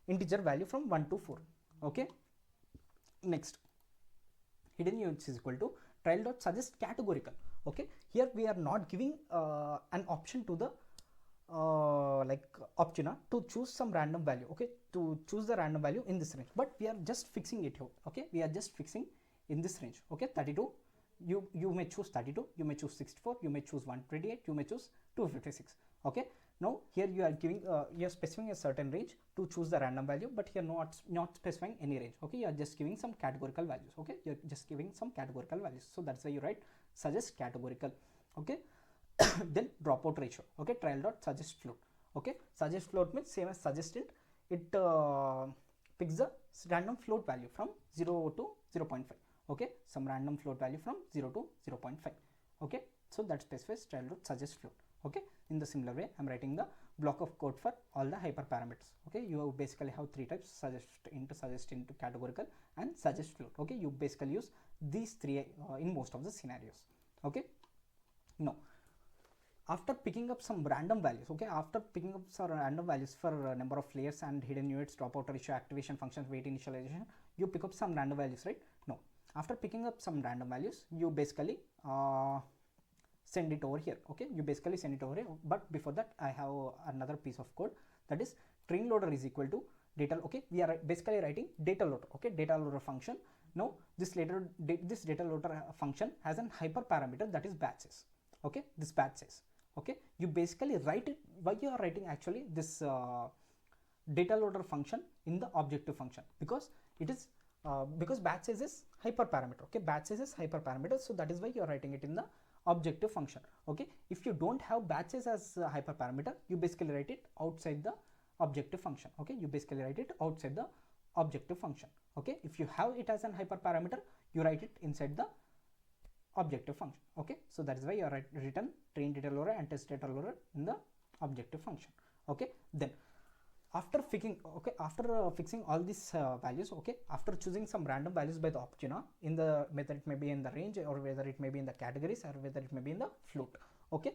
integer value from 1 to 4. Okay, next hidden units is equal to trial.suggest categorical. Okay, here we are not giving an option to the like Optuna to choose some random value. Okay, to choose the random value in this range, but we are just fixing it here. Okay, we are just fixing in this range. Okay, 32, you may choose 32, you may choose 64, you may choose 128, you may choose 256. Okay, now here you are giving you are specifying a certain range to choose the random value, but here not specifying any range. Okay, you are just giving some categorical values. Okay, you are just giving some categorical values, so that's why you write suggest categorical. Okay, then dropout ratio. Okay, trial.suggest float. Okay, suggest float means same as suggestInt. It picks the random float value from 0 to 0.5. Okay, some random float value from 0 to 0.5. Okay, so that specifies trial.suggest float. Okay, in the similar way I'm writing the block of code for all the hyperparameters. Okay, you basically have 3 types: suggestInt, categorical, and suggest float. Okay, you basically use these 3 in most of the scenarios. Okay, now after picking up some random values, okay, after picking up some random values for number of layers and hidden units, dropout ratio, activation functions, weight initialization, you pick up some random values, right? No, after picking up some random values, you basically send it over here. Okay, you basically send it over here, but before that I have another piece of code, that is train loader is equal to data. Okay, we are basically writing data loader. Okay, data loader function. Now this data loader function has an hyperparameter, that is batches. okay, this batch size. Okay, you basically write it. Why you are writing actually this data loader function in the objective function? Because it is because batch size is hyperparameter. Okay, batch size is hyperparameter, so that is why you are writing it in the objective function. Okay, if you don't have batch size as hyperparameter, you basically write it outside the objective function. Okay, you basically write it outside the objective function. Okay, if you have it as an hyperparameter, you write it inside the objective function. Okay, so that is why you are written train data loader and test data loader in the objective function. Okay, then after fixing all these values, okay, after choosing some random values by the Optuna in the, whether it may be in the range or whether it may be in the categories or whether it may be in the float. Okay,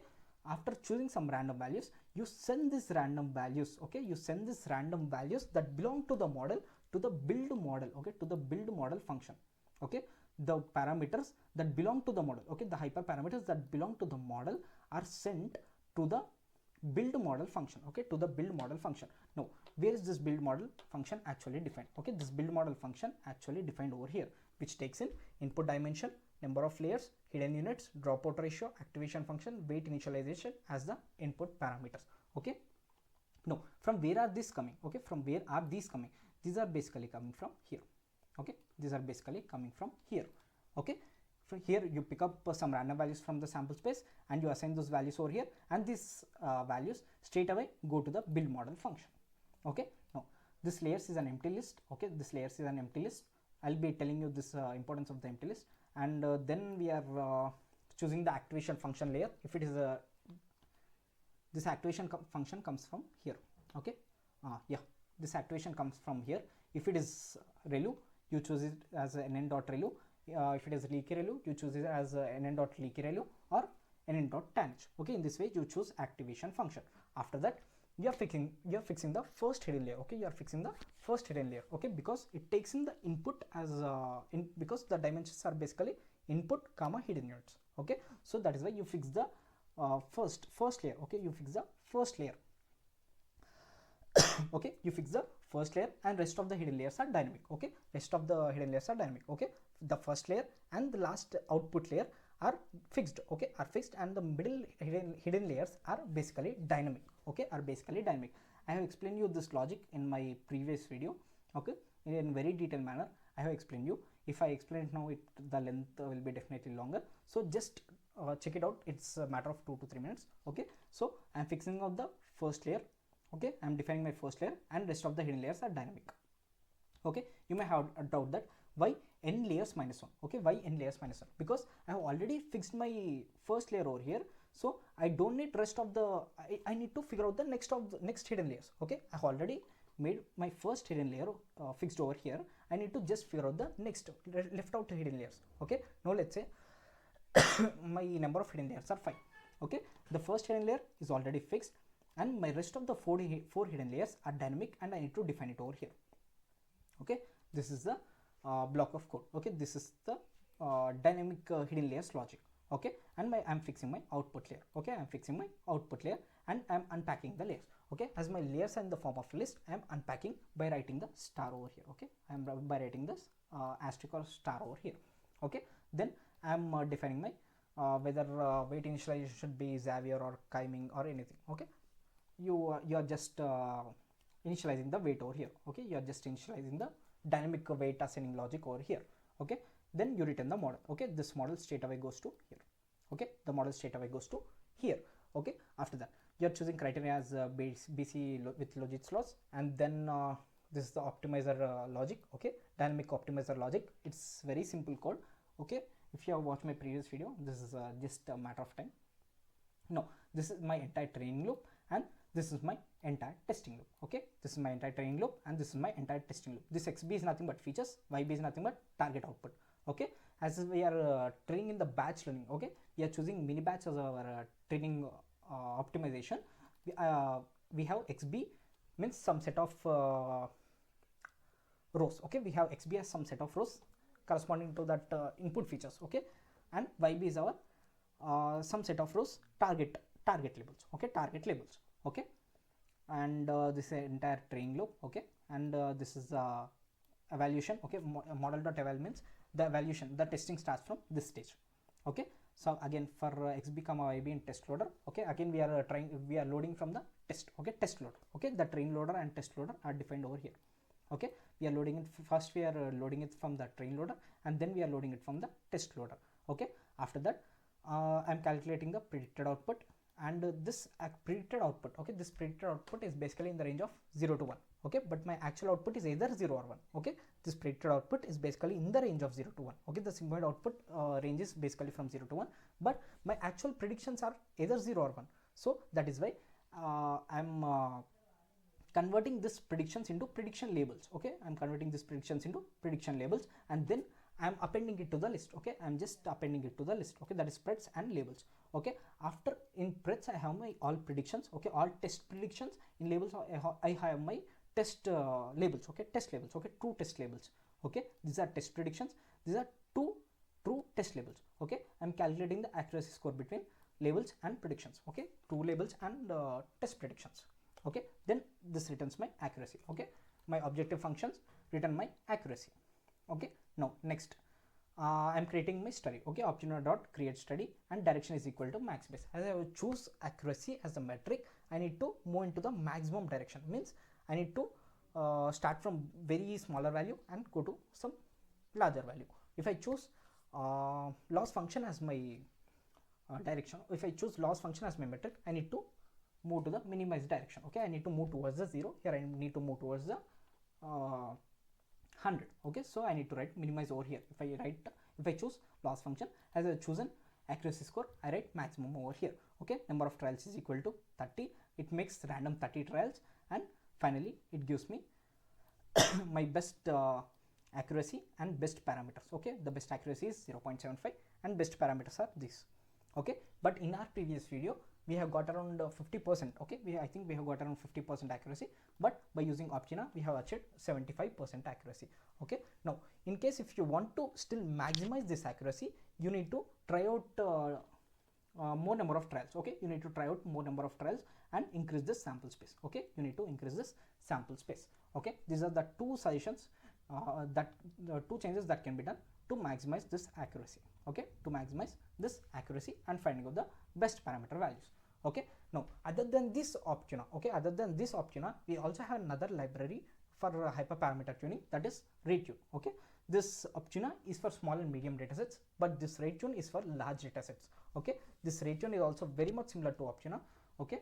after choosing some random values, you send these random values, okay, you send these random values that belong to the model to the build model, okay, to the build model function. Okay, the parameters that belong to the model, okay, the hyperparameters that belong to the model are sent to the build model function. Okay, to the build model function. Now, where is this build model function actually defined? Okay, this build model function actually defined over here, which takes in input dimension, number of layers, hidden units, dropout ratio, activation function, weight initialization as the input parameters. Okay, now from where are these coming? Okay, from where are these coming? These are basically coming from here. Okay, these are basically coming from here. Okay, from here you pick up some random values from the sample space and you assign those values over here, and these values straight away go to the build model function. Okay, now this layers is an empty list. Okay, this layers is an empty list. I'll be telling you this importance of the empty list, and then we are choosing the activation function layer. If it is a this activation function comes from here. Okay, yeah, this activation comes from here. If it is relu, you choose it as an nn.relu. If it is leaky relu, you choose it as nn.leaky relu or nn.tanh. Okay, in this way you choose activation function. After that, you are fixing the first hidden layer. Okay, you are fixing the first hidden layer. Okay, because it takes in the input as because the dimensions are basically input comma hidden units. Okay, so that is why you fix the first layer. Okay, you fix the first layer. Okay, you fix the first layer, and rest of the hidden layers are dynamic. Okay, rest of the hidden layers are dynamic. Okay, the first layer and the last output layer are fixed. Okay, are fixed, and the middle hidden layers are basically dynamic. Okay, are basically dynamic. I have explained you this logic in my previous video. Okay, in very detailed manner I have explained you. If I explain it now, the length will be definitely longer, so just check it out. It's a matter of 2 to 3 minutes. Okay, so I am fixing out the first layer. Okay, I am defining my first layer, and rest of the hidden layers are dynamic. Okay, you may have a doubt that why n layers minus 1. Okay, why n layers minus 1? Because I have already fixed my first layer over here, so I don't need rest of the I need to figure out the next hidden layers. Okay, I have already made my first hidden layer fixed over here. I need to just figure out the next left out hidden layers. Okay, now let's say my number of hidden layers are 5. Okay, the first hidden layer is already fixed, and my rest of the four hidden layers are dynamic, and I need to define it over here. Okay, this is the block of code. Okay, this is the dynamic hidden layers logic. Okay, and I'm fixing my output layer. Okay, I'm fixing my output layer, and I'm unpacking the layers. Okay, as my layers are in the form of list, I'm unpacking by writing the star over here. Okay, I'm by writing this asterisk or star over here. Okay, then I'm defining my whether weight initialization should be Xavier or Kaiming or anything. Okay, you are just initializing the weight over here. Okay, you are just initializing the dynamic weight assigning logic over here. Okay, then you return the model. Okay, this model straight away goes to here. Okay, the model straight away goes to here. Okay, after that you are choosing criteria as BC with logit slots, and then this is the optimizer logic. Okay, dynamic optimizer logic. It's very simple code. Okay, if you have watched my previous video, this is just a matter of time. No, this is my entire training loop, and this is my entire testing loop. Okay, this is my entire training loop, and this is my entire testing loop. This xb is nothing but features, yb is nothing but target output. Okay, as we are training in the batch learning. Okay, we are choosing mini batch as our training optimization. We have xb means some set of rows. Okay, we have xb as some set of rows corresponding to that input features. Okay, and yb is our some set of rows target labels. Okay, target labels. Okay, and this is entire training loop. Okay, and this is evaluation. Okay, model.eval means the evaluation, the testing starts from this stage. Okay, So again for xb comma yb in test loader, okay, again we are loading from the test, okay, test loader, okay, the train loader and test loader are defined over here, okay. We are loading it first, we are loading it from the train loader, and then we are loading it from the test loader, okay. After that I'm calculating the predicted output, and this predicted output, okay, this predicted output is basically in the range of 0 to 1, okay, but my actual output is either 0 or 1, okay. This predicted output is basically in the range of 0 to 1, okay. The sigmoid output range is basically from 0 to 1, but my actual predictions are either 0 or 1, so that is why I'm converting this predictions into prediction labels, okay. I'm converting this predictions into prediction labels, and then I'm appending it to the list, okay. I'm just appending it to the list, okay, that is spreads and labels, okay. After in spreads I have my all predictions, okay, all test predictions. In labels I have my test labels, okay, test labels, okay, true test labels, okay. These are test predictions, these are two true test labels, okay. I'm calculating the accuracy score between labels and predictions, okay, true labels and test predictions, okay. Then this returns my accuracy, okay. My objective functions return my accuracy, okay. Now next I'm creating my study, okay. Optuna dot create study, and direction is equal to max base. As I will choose accuracy as a metric, I need to move into the maximum direction, means I need to start from very smaller value and go to some larger value. If I choose loss function as my direction, if I choose loss function as my metric, I need to move to the minimized direction, okay. I need to move towards the 0, here I need to move towards the 100, okay. So I need to write minimize over here. If I choose loss function, as I chosen accuracy score, I write maximum over here, okay. Number of trials is equal to 30, it makes random 30 trials, and finally it gives me my best accuracy and best parameters, okay. The best accuracy is 0.75 and best parameters are these, okay. But in our previous video we have got around 50%, okay. I think we have got around 50% accuracy, but by using Optuna we have achieved 75% accuracy, okay. Now in case if you want to still maximize this accuracy, you need to try out more number of trials, okay. You need to try out more number of trials and increase this sample space, okay. You need to increase this sample space, okay. These are the two suggestions, two changes that can be done to maximize this accuracy, okay, to maximize this accuracy and finding out the best parameter values, okay. Now other than this Optuna, okay, other than this Optuna, we also have another library for hyperparameter tuning, that is RateTune, okay. This Optuna is for small and medium datasets, but this RateTune is for large datasets, okay. This RateTune is also very much similar to Optuna, okay,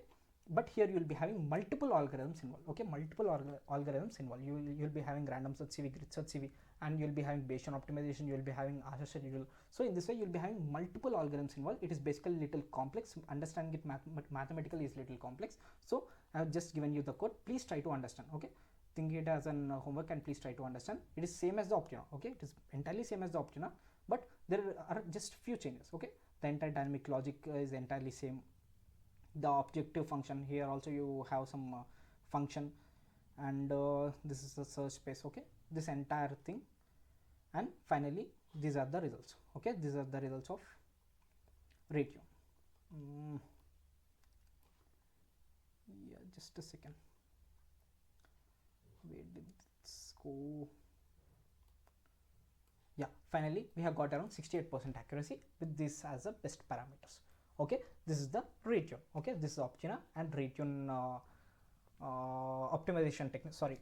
but here you will be having multiple algorithms involved, okay, multiple algorithms involved. You will be having random search CV, grid search CV, and you will be having Bayesian optimization, you will be having Asher schedule. So in this way you will be having multiple algorithms involved. It is basically little complex, understanding it mathematically is little complex. So I have just given you the code, please try to understand, okay. Think it as an homework and please try to understand. It is same as the Optuna, okay, it is entirely same as the Optuna, but there are just few changes, okay. The entire dynamic logic is entirely same. The objective function, here also you have some function, and this is the search space, okay, this entire thing, and finally these are the results, okay. These are the results of RateTune. Yeah, just a second, where did this go? Yeah, finally we have got around 68% accuracy with this as a best parameters, okay. This is the RateTune, okay. This is Optuna and RateTune optimization technique, sorry,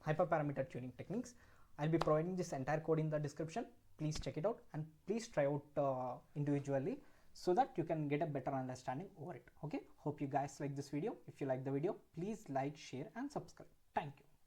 hyperparameter tuning techniques. I'll be providing this entire code in the description, please check it out and please try out individually so that you can get a better understanding over it, okay. Hope you guys like this video. If you like the video, please like, share and subscribe. Thank you.